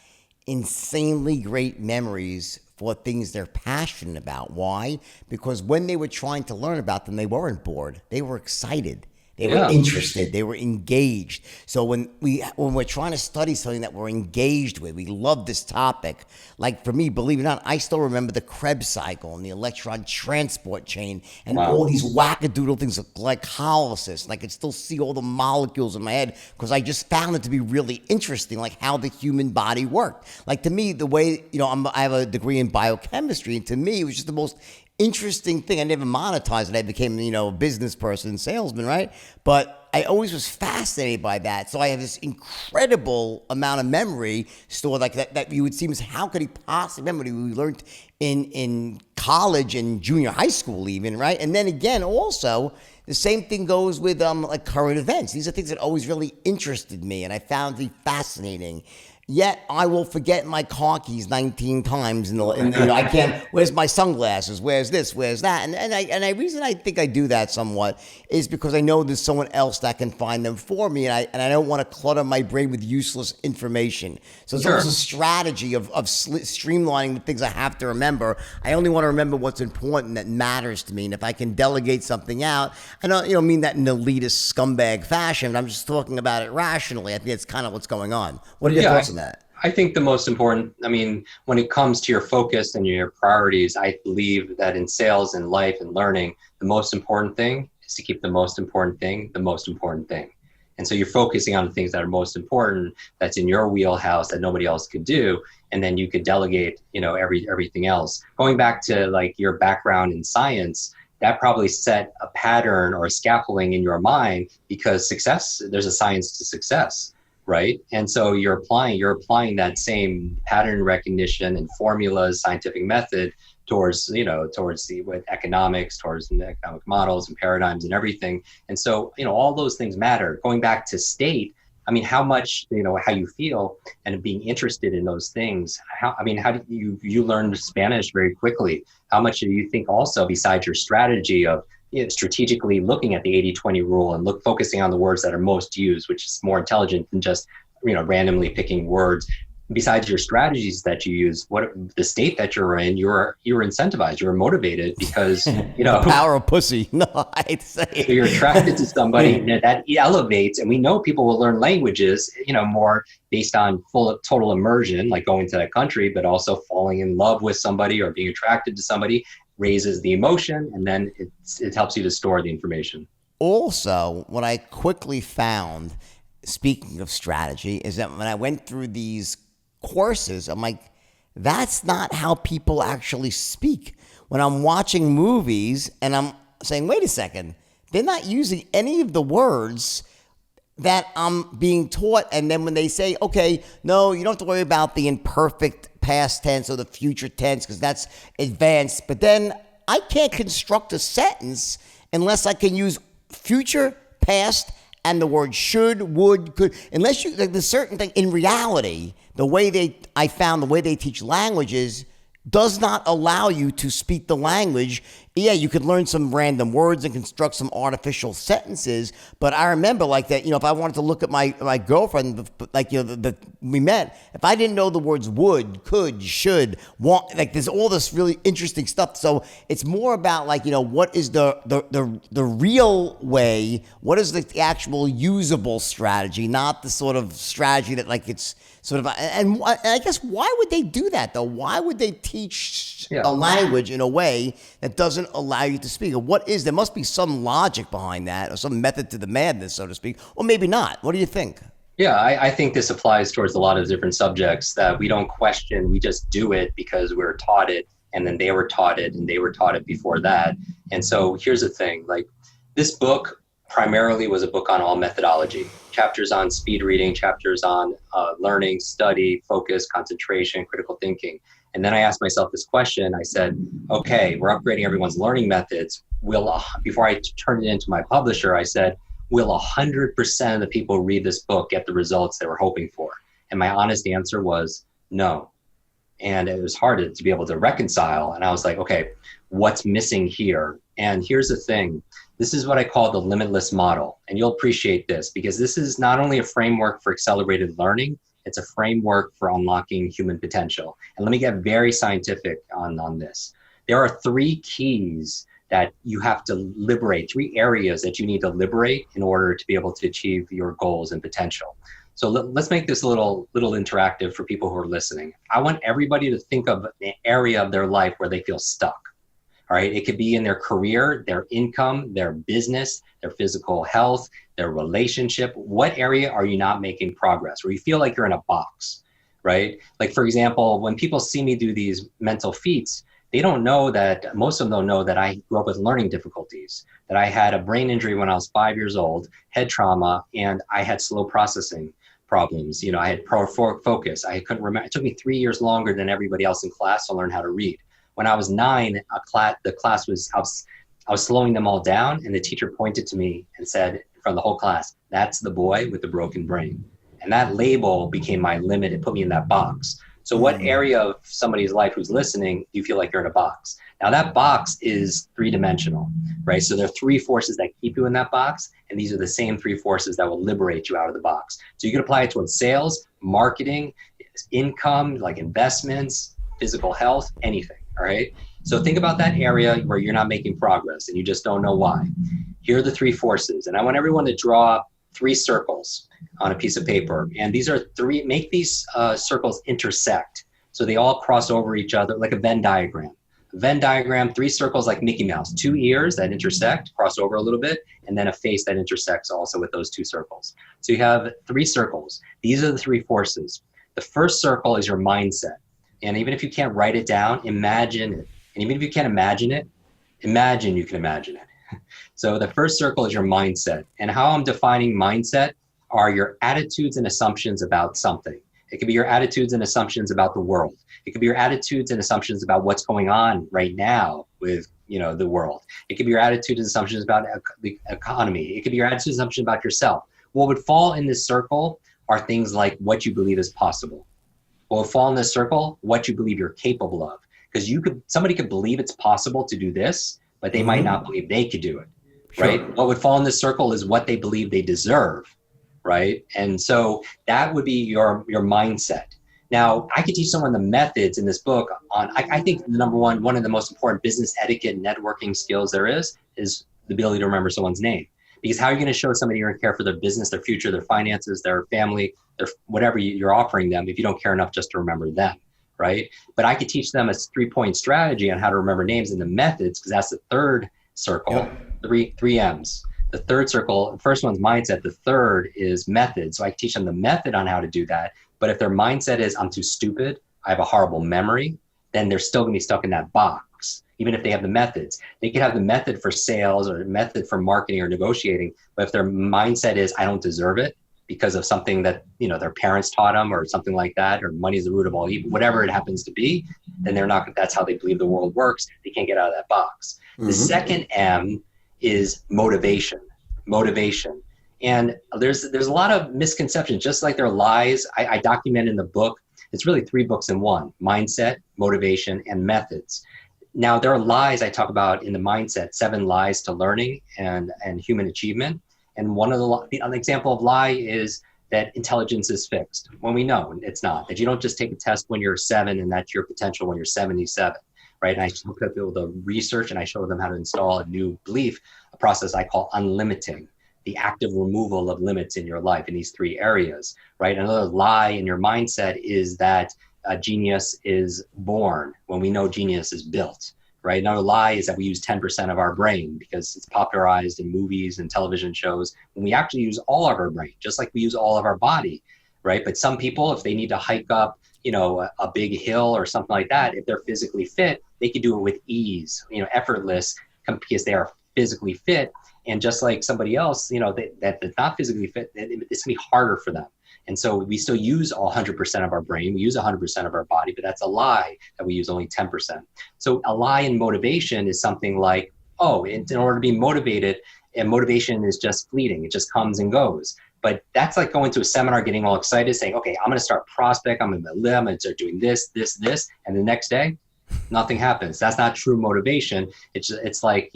insanely great memories for things they're passionate about. Why? Because when they were trying to learn about them, they weren't bored. They were excited. They were interested. They were engaged. So when we're trying to study something that we're engaged with, we love this topic. Like for me, believe it or not, I still remember the Krebs cycle and the electron transport chain and all these wackadoodle things like glycolysis. And I could still see all the molecules in my head, because I just found it to be really interesting, like how the human body worked. Like to me, the way, I have a degree in biochemistry, and to me, it was just the most interesting thing. I never monetized it. I became, a business person, salesman, right? But I always was fascinated by that. So I have this incredible amount of memory stored like that you would seem, how could he possibly remember what we learned in college and junior high school even, right? And then again, also, the same thing goes with like current events. These are things that always really interested me and I found to be fascinating. Yet I will forget my car keys 19 times, and I can't. Where's my sunglasses? Where's this? Where's that? And the reason I think I do that somewhat is because I know there's someone else that can find them for me, and I don't want to clutter my brain with useless information. So it's almost a strategy of streamlining the things I have to remember. I only want to remember what's important that matters to me, and if I can delegate something out, I don't mean that in an elitist scumbag fashion. I'm just talking about it rationally. I think it's kind of what's going on. What are your thoughts on that? I think the most important, when it comes to your focus and your priorities, I believe that in sales and life and learning, the most important thing is to keep the most important thing the most important thing. And so you're focusing on the things that are most important, that's in your wheelhouse that nobody else could do. And then you could delegate, everything else. Going back to like your background in science, that probably set a pattern or a scaffolding in your mind, because there's a science to success, right? And so you're applying that same pattern recognition and formulas, scientific method towards with economics, towards the economic models and paradigms and everything. And so, all those things matter. Going back to state, how much, how you feel and being interested in those things. How do you learn Spanish very quickly? How much do you think also, besides your strategy of strategically looking at the 80-20 rule and focusing on the words that are most used, which is more intelligent than just, randomly picking words? Besides your strategies that you use, what the state that you're in, you're incentivized, you're motivated because, the power of pussy. No, I'd say. So you're attracted to somebody that elevates, and we know people will learn languages, more based on total immersion, like going to that country, but also falling in love with somebody or being attracted to somebody raises the emotion, and then it helps you to store the information. Also, what I quickly found, speaking of strategy, is that when I went through these courses, I'm like, that's not how people actually speak. When I'm watching movies and I'm saying, wait a second, they're not using any of the words that I'm being taught. And then when they say, okay, no, you don't have to worry about the imperfect past tense or the future tense because that's advanced. But then I can't construct a sentence unless I can use future, past, and the word should, would, could. Unless you, like, there's certain thing in reality, the way they teach languages does not allow you to speak the language. Yeah, you could learn some random words and construct some artificial sentences. But I remember like that, if I wanted to look at my girlfriend, like, we met, if I didn't know the words would, could, should, want, like there's all this really interesting stuff. So it's more about like, what is the real way? What is the actual usable strategy, not the sort of strategy that like it's sort of, and I guess why would they do that though? Why would they teach a language in a way that doesn't allow you to speak? Or what is, there must be some logic behind that or some method to the madness, so to speak, or maybe not. What do you think? Yeah, I think this applies towards a lot of different subjects that we don't question. We just do it because we're taught it, and then they were taught it, and they were taught it before that. And so here's the thing, like this book primarily was a book on all methodology, chapters on speed reading, chapters on learning, study, focus, concentration, critical thinking. And then I asked myself this question. I said, okay, we're upgrading everyone's learning methods. Before I turned it into my publisher, I said, will 100% of the people read this book get the results they were hoping for? And my honest answer was no. And it was hard to be able to reconcile. And I was like, okay, what's missing here? And here's the thing. This is what I call the limitless model. And you'll appreciate this because this is not only a framework for accelerated learning, it's a framework for unlocking human potential. And let me get very scientific on this. There are 3 keys that you have to liberate, 3 areas that you need to liberate in order to be able to achieve your goals and potential. So let's make this a little interactive for people who are listening. I want everybody to think of an area of their life where they feel stuck. All right, it could be in their career, their income, their business, their physical health, their relationship. What area are you not making progress? Where you feel like you're in a box, right? Like, for example, when people see me do these mental feats, they don't know that, most of them don't know that I grew up with learning difficulties, that I had a brain injury when I was 5 years old, head trauma, and I had slow processing problems. I had focus. I couldn't remember. It took me 3 years longer than everybody else in class to learn how to read. When I was 9, the class was, I was slowing them all down, and the teacher pointed to me and said in front of the whole class, "That's the boy with the broken brain." And that label became my limit. It put me in that box. So what area of somebody's life who's listening, do you feel like you're in a box? Now that box is 3-dimensional, right? So there are 3 forces that keep you in that box, and these are the same 3 forces that will liberate you out of the box. So you can apply it towards sales, marketing, income, like investments, physical health, anything. All right. So think about that area where you're not making progress and you just don't know why. Here are the 3 forces. And I want everyone to draw 3 circles on a piece of paper. And these are 3, make these circles intersect. So they all cross over each other like a Venn diagram. A Venn diagram, 3 circles like Mickey Mouse, 2 ears that intersect, cross over a little bit, and then a face that intersects also with those 2 circles. So you have 3 circles. These are the 3 forces. The first circle is your mindset. And even if you can't write it down, imagine it. And even if you can't imagine it, imagine you can imagine it. So the first circle is your mindset. And how I'm defining mindset are your attitudes and assumptions about something. It could be your attitudes and assumptions about the world. It could be your attitudes and assumptions about what's going on right now with, the world. It could be your attitudes and assumptions about the economy. It could be your attitudes and assumptions about yourself. What would fall in this circle are things like what you believe is possible. What would fall in this circle, what you believe you're capable of. Because somebody could believe it's possible to do this, but they might not believe they could do it, right? What would fall in this circle is what they believe they deserve, right? And so that would be your mindset. Now, I could teach someone the methods in this book on, I think the number one of the most important business etiquette networking skills there is the ability to remember someone's name. Because how are you going to show somebody you're going to care for their business, their future, their finances, their family, their whatever you're offering them if you don't care enough just to remember them, right? But I could teach them a 3-point strategy on how to remember names and the methods, because that's the third circle, three M's. The third circle, the first one's mindset, the third is method. So I teach them the method on how to do that. But if their mindset is, I'm too stupid, I have a horrible memory, then they're still gonna be stuck in that box, even if they have the methods. They could have the method for sales or method for marketing or negotiating, but if their mindset is, I don't deserve it because of something that their parents taught them or something like that, or money is the root of all evil, whatever it happens to be, then that's how they believe the world works. They can't get out of that box. The second M is motivation. And there's a lot of misconceptions, just like there are lies. I document in the book. It's really 3 books in one: mindset, motivation, and methods. Now, there are lies I talk about in the mindset, 7 lies to learning and human achievement. And an example of lie is that intelligence is fixed, when we know it's not. That you don't just take a test when you're 7 and that's your potential when you're 77, right? And I show people the research and I show them how to install a new belief, a process I call unlimiting. The active removal of limits in your life in these 3 areas, right? Another lie in your mindset is that genius is born when we know genius is built, right? Another lie is that we use 10% of our brain because it's popularized in movies and television shows, when we actually use all of our brain, just like we use all of our body, right? But some people, if they need to hike up, a big hill or something like that, if they're physically fit, they can do it with ease, effortless, because they are physically fit. And just like somebody else, that's not physically fit, it's gonna be harder for them. And so we still use all 100% of our brain, we use 100% of our body, but that's a lie that we use only 10%. So a lie in motivation is something like, in order to be motivated, and motivation is just fleeting, it just comes and goes. But that's like going to a seminar, getting all excited, saying, okay, I'm gonna start prospect, I'm gonna start doing this, and the next day, nothing happens. That's not true motivation. It's like,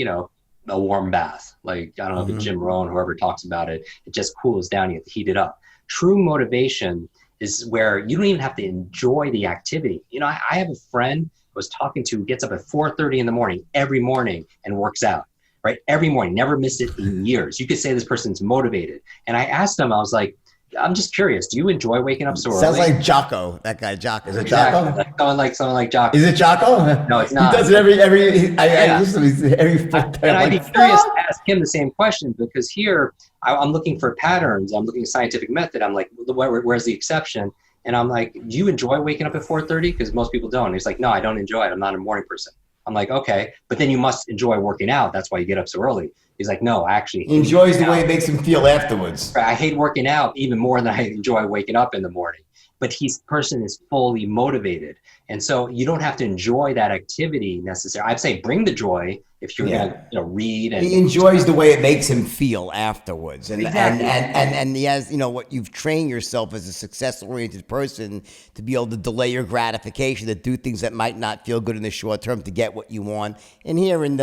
a warm bath. Like, I don't know, if it's Jim Rohn, whoever talks about it, it just cools down, you have to heat it up. True motivation is where you don't even have to enjoy the activity. I have a friend I was talking to who gets up at 4:30 in the morning, every morning, and works out, right? Every morning, never missed it in years. You could say this person's motivated. And I asked him, I was like, I'm just curious, do you enjoy waking up so early? Sounds like Jocko, that guy Jocko. Is it exactly. Jocko? Someone like Jocko. Is it Jocko? No, it's not. He does it every I listen to him every and I'd be curious to ask him the same question, because here I'm looking for patterns. I'm looking at scientific method. I'm like, where's the exception? And I'm like, do you enjoy waking up at 4:30? Because most people don't. And he's like, no, I don't enjoy it. I'm not a morning person. I'm like, okay, but then you must enjoy working out. That's why you get up so early. He's like, no, I actually he enjoys the way it makes him feel afterwards. I hate working out even more than I enjoy waking up in the morning. But person is fully motivated. And so you don't have to enjoy that activity necessarily. I'd say bring the joy if you're going to read. And he enjoys the way it makes him feel afterwards. And exactly. and he has, what you've trained yourself as a success-oriented person to be able to delay your gratification, to do things that might not feel good in the short term to get what you want. And here in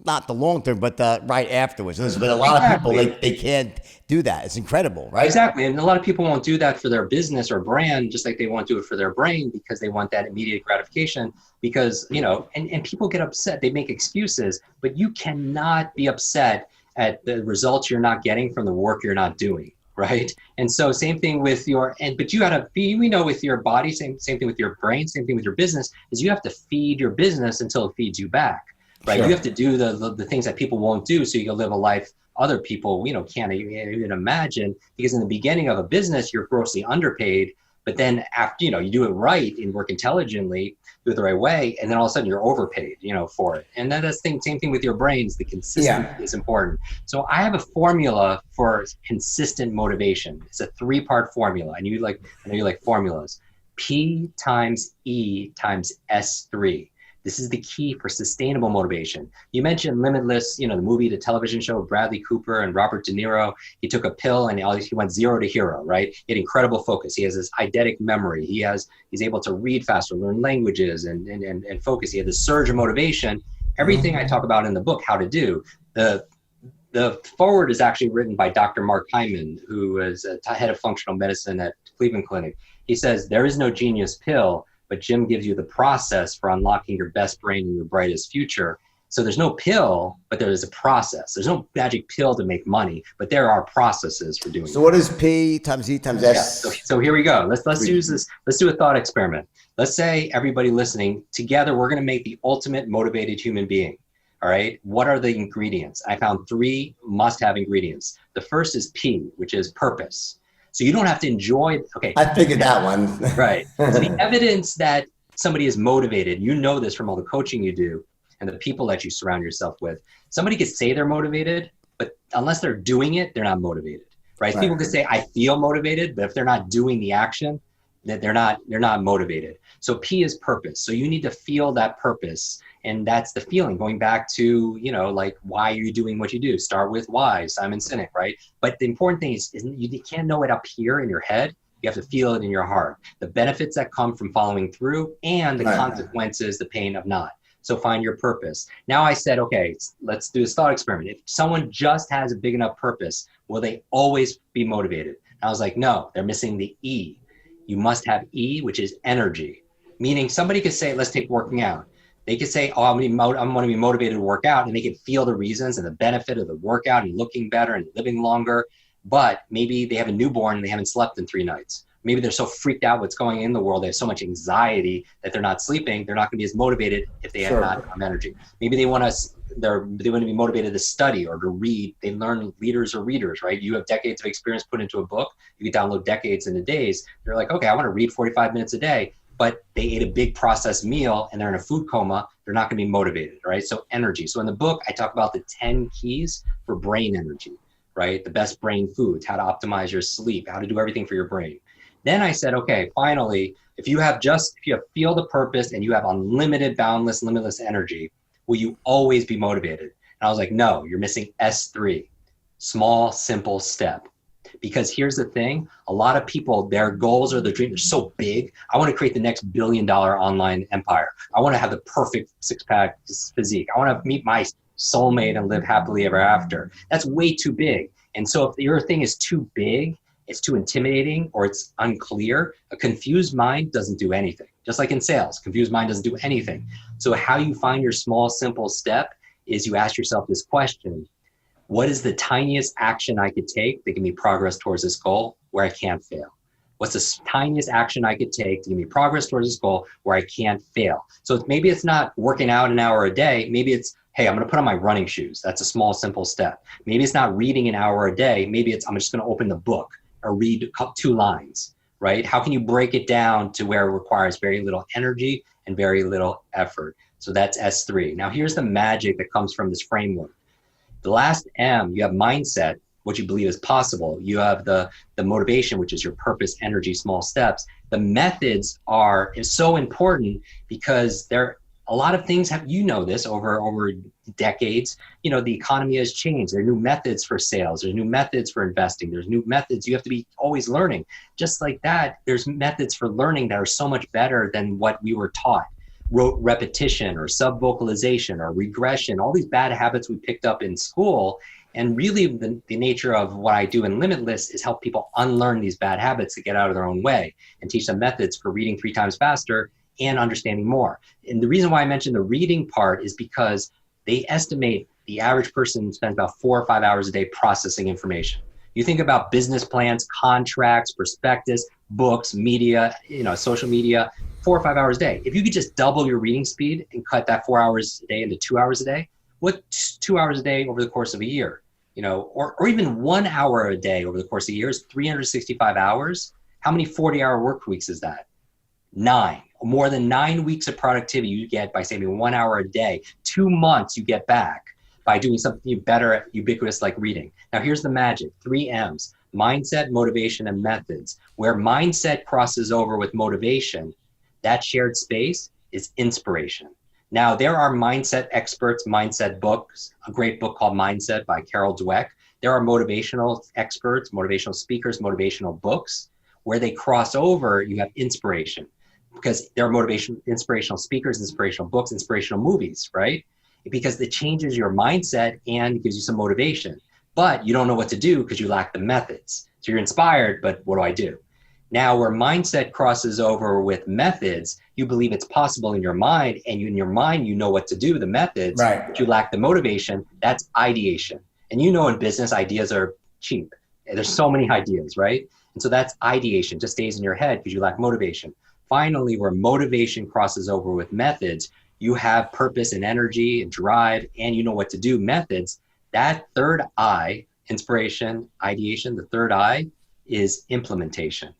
not the long term, but right afterwards. But a lot of people, they can't do that. It's incredible, right? Exactly. And a lot of people won't do that for their business or brand, just like they won't do it for their brain, because they want that immediate gratification. Because, and people get upset. They make excuses, but you cannot be upset at the results you're not getting from the work you're not doing, right? And so same thing with but you gotta feed, we know with your body, same thing with your brain, same thing with your business, is you have to feed your business until it feeds you back, right? Sure. You have to do the things that people won't do, so you can live a life other people, can't even imagine, because in the beginning of a business, you're grossly underpaid, but then after, you do it right and work intelligently, do it the right way, and then all of a sudden you're overpaid, for it. And then that's same thing with your brains. The consistency is important. So I have a formula for consistent motivation. It's a 3-part formula. I know you like formulas. P times E times S3. This is the key for sustainable motivation. You mentioned Limitless, the movie, the television show, Bradley Cooper and Robert De Niro. He took a pill and he went 0 to hero, right? He had incredible focus. He has this eidetic memory. He's able to read faster, learn languages, and focus. He had this surge of motivation. Everything I talk about in the book, How to Do, the foreword is actually written by Dr. Mark Hyman, who is a head of functional medicine at Cleveland Clinic. He says, there is no genius pill, but Jim gives you the process for unlocking your best brain and your brightest future. So there's no pill, but there is a process. There's no magic pill to make money, but there are processes for doing it. So what is P times E times S? Yeah. So here we go. Let's use this. Let's do a thought experiment. Let's say everybody listening, together we're going to make the ultimate motivated human being. All right. What are the ingredients? I found 3 must-have ingredients. The first is P, which is purpose. So you don't have to enjoy, okay. I figured that one. Right. So the evidence that somebody is motivated, this from all the coaching you do and the people that you surround yourself with. Somebody could say they're motivated, but unless they're doing it, they're not motivated, right? People could say, I feel motivated, but if they're not doing the action, that they're not motivated. So P is purpose. So you need to feel that purpose. And that's the feeling, going back to, why are you doing what you do? Start with why, Simon Sinek, right? But the important thing is you can't know it up here in your head. You have to feel it in your heart. The benefits that come from following through and the consequences, the pain of not. So find your purpose. Now I said, okay, let's do this thought experiment. If someone just has a big enough purpose, will they always be motivated? And I was like, no, they're missing the E. You must have E, which is energy. Meaning somebody could say, let's take working out. They could say, oh, I'm going to be motivated to work out, and they can feel the reasons and the benefit of the workout and looking better and living longer. But maybe they have a newborn and they haven't slept in 3 nights. Maybe they're so freaked out what's going on in the world. They have so much anxiety that they're not sleeping. They're not going to be as motivated if they have not enough energy. Maybe they want to be motivated to study or to read. They learn leaders or readers, right? You have decades of experience put into a book. You can download decades in a days. They're like, okay, I want to read 45 minutes a day. But they ate a big processed meal and they're in a food coma, they're not going to be motivated, right? So energy. So in the book, I talk about the 10 keys for brain energy, right? The best brain foods, how to optimize your sleep, how to do everything for your brain. Then I said, okay, finally, if you feel the purpose and you have unlimited, boundless, limitless energy, will you always be motivated? And I was like, no, you're missing S3, small, simple step. Because here's the thing, a lot of people, their goals or their dreams are so big. I want to create the next $1 billion online empire. I want to have the perfect 6-pack physique. I want to meet my soulmate and live happily ever after. That's way too big. And so if your thing is too big, it's too intimidating, or it's unclear, a confused mind doesn't do anything. Just like in sales, confused mind doesn't do anything. So how you find your small, simple step is you ask yourself this question: what is the tiniest action I could take that give me progress towards this goal where I can't fail? What's the tiniest action I could take to give me progress towards this goal where I can't fail? So maybe it's not working out an hour a day. Maybe it's, hey, I'm going to put on my running shoes. That's a small, simple step. Maybe it's not reading an hour a day. Maybe it's, I'm just going to open the book or read 2 lines, right? How can you break it down to where it requires very little energy and very little effort? So that's S3. Now here's the magic that comes from this framework. The last M, you have mindset, what you believe is possible. You have the motivation, which is your purpose, energy, small steps. The methods is so important because a lot of things this over decades. The economy has changed. There are new methods for sales. There's new methods for investing. There's new methods. You have to be always learning. Just like that, there's methods for learning that are so much better than what we were taught. Rote repetition or sub-vocalization or regression, all these bad habits we picked up in school. And really the nature of what I do in Limitless is help people unlearn these bad habits to get out of their own way and teach them methods for reading 3 times faster and understanding more. And the reason why I mentioned the reading part is because they estimate the average person spends about 4 or 5 hours a day processing information. You think about business plans, contracts, prospectus, books, media, social media, 4 or 5 hours a day. If you could just double your reading speed and cut that 4 hours a day into 2 hours a day, what's 2 hours a day over the course of a year? Or even 1 hour a day over the course of a year is 365 hours. How many 40-hour work weeks is that? 9. More than 9 weeks of productivity you get by saving 1 hour a day. 2 months you get back by doing something better, ubiquitous like reading. Now here's the magic, 3 M's, mindset, motivation, and methods. Where mindset crosses over with motivation, that shared space is inspiration. Now there are mindset experts, mindset books, a great book called Mindset by Carol Dweck. There are motivational experts, motivational speakers, motivational books. Where they cross over, you have inspiration, because there are inspirational speakers, inspirational books, inspirational movies, right? Because it changes your mindset and gives you some motivation, but you don't know what to do because you lack the methods. So you're inspired, but what do I do? Now, where mindset crosses over with methods, you believe it's possible in your mind, and in your mind, you know what to do, the methods, right. But you lack the motivation. That's ideation. And in business, ideas are cheap. There's so many ideas, right? And so that's ideation, just stays in your head because you lack motivation. Finally, where motivation crosses over with methods, you have purpose and energy and drive, and you know what to do, methods. That third I, inspiration, ideation, the third I is implementation.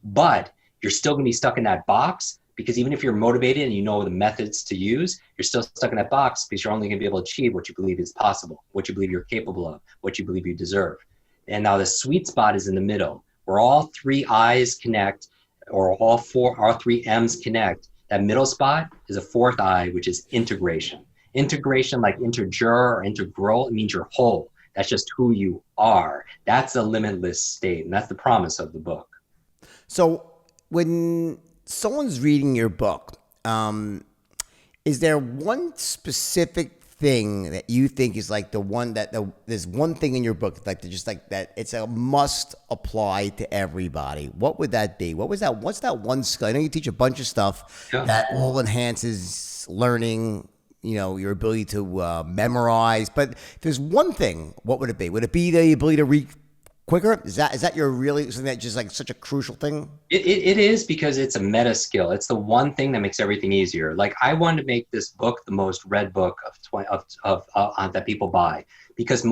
But you're still going to be stuck in that box, because even if you're motivated and you know the methods to use, you're still stuck in that box because you're only going to be able to achieve what you believe is possible, what you believe you're capable of, what you believe you deserve. And now the sweet spot is in the middle, where all 3 I's connect, or all 3 M's connect. That middle spot is a 4th I, which is integration. Integration, like integer or integral, it means you're whole. That's just who you are. That's a limitless state, and that's the promise of the book. So when someone's reading your book, is there one specific thing that you think is like the one that there's one thing in your book like just like that it's a must apply to everybody? What would that be? What's that one skill? I know you teach a bunch of stuff that all enhances learning, your ability to memorize, but if there's one thing, what would it be? Would it be the ability to read quicker? Is that your really something that's just like such a crucial thing? It is, because it's a meta skill. It's the one thing that makes everything easier. Like, I wanted to make this book the most read book that people buy, because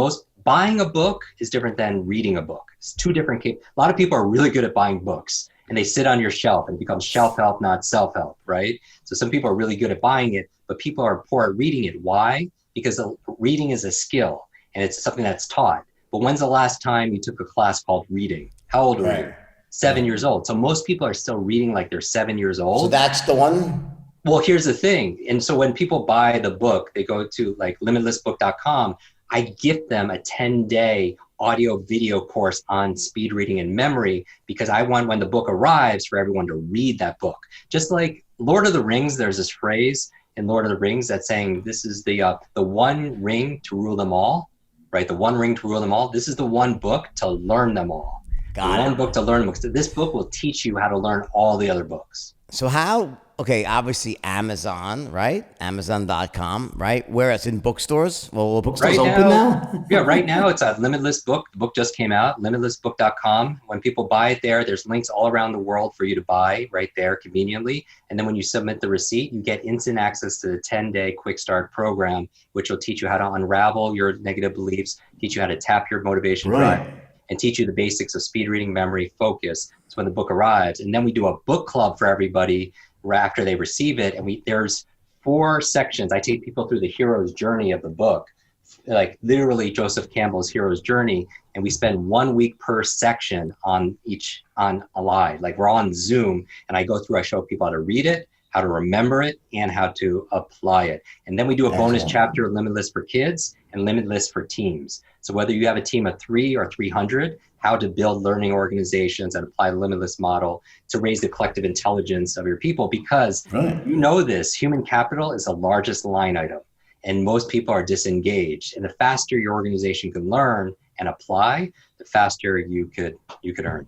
buying a book is different than reading a book. It's two different. A lot of people are really good at buying books, and they sit on your shelf and it becomes shelf help, not self help, right? So some people are really good at buying it, but people are poor at reading it. Why? Because reading is a skill and it's something that's taught. But when's the last time you took a class called reading? How old are you? 7 years old. So most people are still reading like they're 7 years old. So that's the one? Well, here's the thing. And so when people buy the book, they go to like limitlessbook.com. I gift them a 10-day audio video course on speed reading and memory, because I want, when the book arrives, for everyone to read that book. Just like Lord of the Rings, there's this phrase in Lord of the Rings that's saying this is the one ring to rule them all. Right, the one ring to rule them all. This is the one book to learn them all. One book to learn them. So this book will teach you how to learn all the other books. So obviously Amazon, right? Amazon.com, right? Where it's in bookstores? Well, bookstores right open now? Yeah, right now it's at Limitless Book. The book just came out, limitlessbook.com. When people buy it there, there's links all around the world for you to buy right there conveniently. And then when you submit the receipt, you get instant access to the 10-day quick start program, which will teach you how to unravel your negative beliefs, teach you how to tap your motivation drive, and teach you the basics of speed reading, memory, focus. It's when the book arrives. And then we do a book club for everybody after they receive it. And there's 4 sections. I take people through the hero's journey of the book, like literally Joseph Campbell's hero's journey. And we spend 1 week per section on a live. Like, we're on Zoom, and I go through, I show people how to read it, how to remember it, and how to apply it. And then we do a bonus chapter, Limitless for kids and Limitless for teams. So whether you have a team of 3 or 300, how to build learning organizations and apply the Limitless model to raise the collective intelligence of your people. Because you know this, human capital is the largest line item, and most people are disengaged. And the faster your organization can learn and apply, the faster you could earn.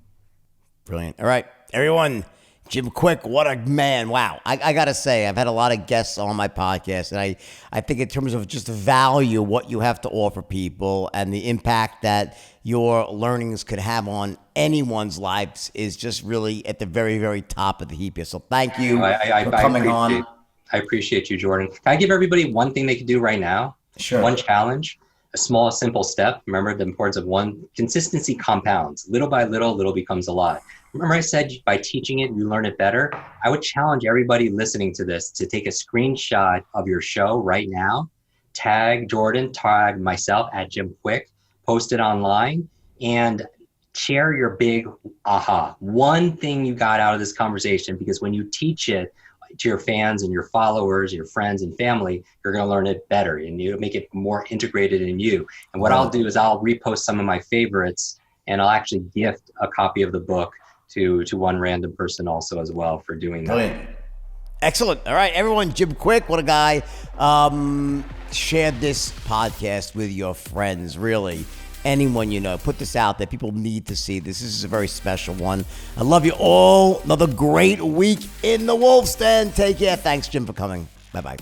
Brilliant. All right, everyone. Jim Kwik, what a man. Wow. I got to say, I've had a lot of guests on my podcast, and I think in terms of just the value, what you have to offer people and the impact that your learnings could have on anyone's lives is just really at the very, very top of the heap here. So thank you for coming on. I appreciate you, Jordan. Can I give everybody one thing they can do right now? Sure. One challenge, a small, simple step. Remember the importance of one. Consistency compounds. Little by little, little becomes a lot. Remember I said by teaching it, you learn it better? I would challenge everybody listening to this to take a screenshot of your show right now, tag Jordan, tag myself at Jim Kwik, post it online, and share your big aha. One thing you got out of this conversation, because when you teach it to your fans and your followers, your friends and family, you're going to learn it better and you make it more integrated in you. And what I'll do is I'll repost some of my favorites, and I'll actually gift a copy of the book to one random person also as well for doing that. Brilliant. Excellent. All right, everyone, Jim Kwik, what a guy. Share this podcast with your friends, really. Anyone you know, put this out there. People need to see this. This is a very special one. I love you all. Another great week in the Wolf's Den. Take care. Thanks, Jim, for coming. Bye-bye.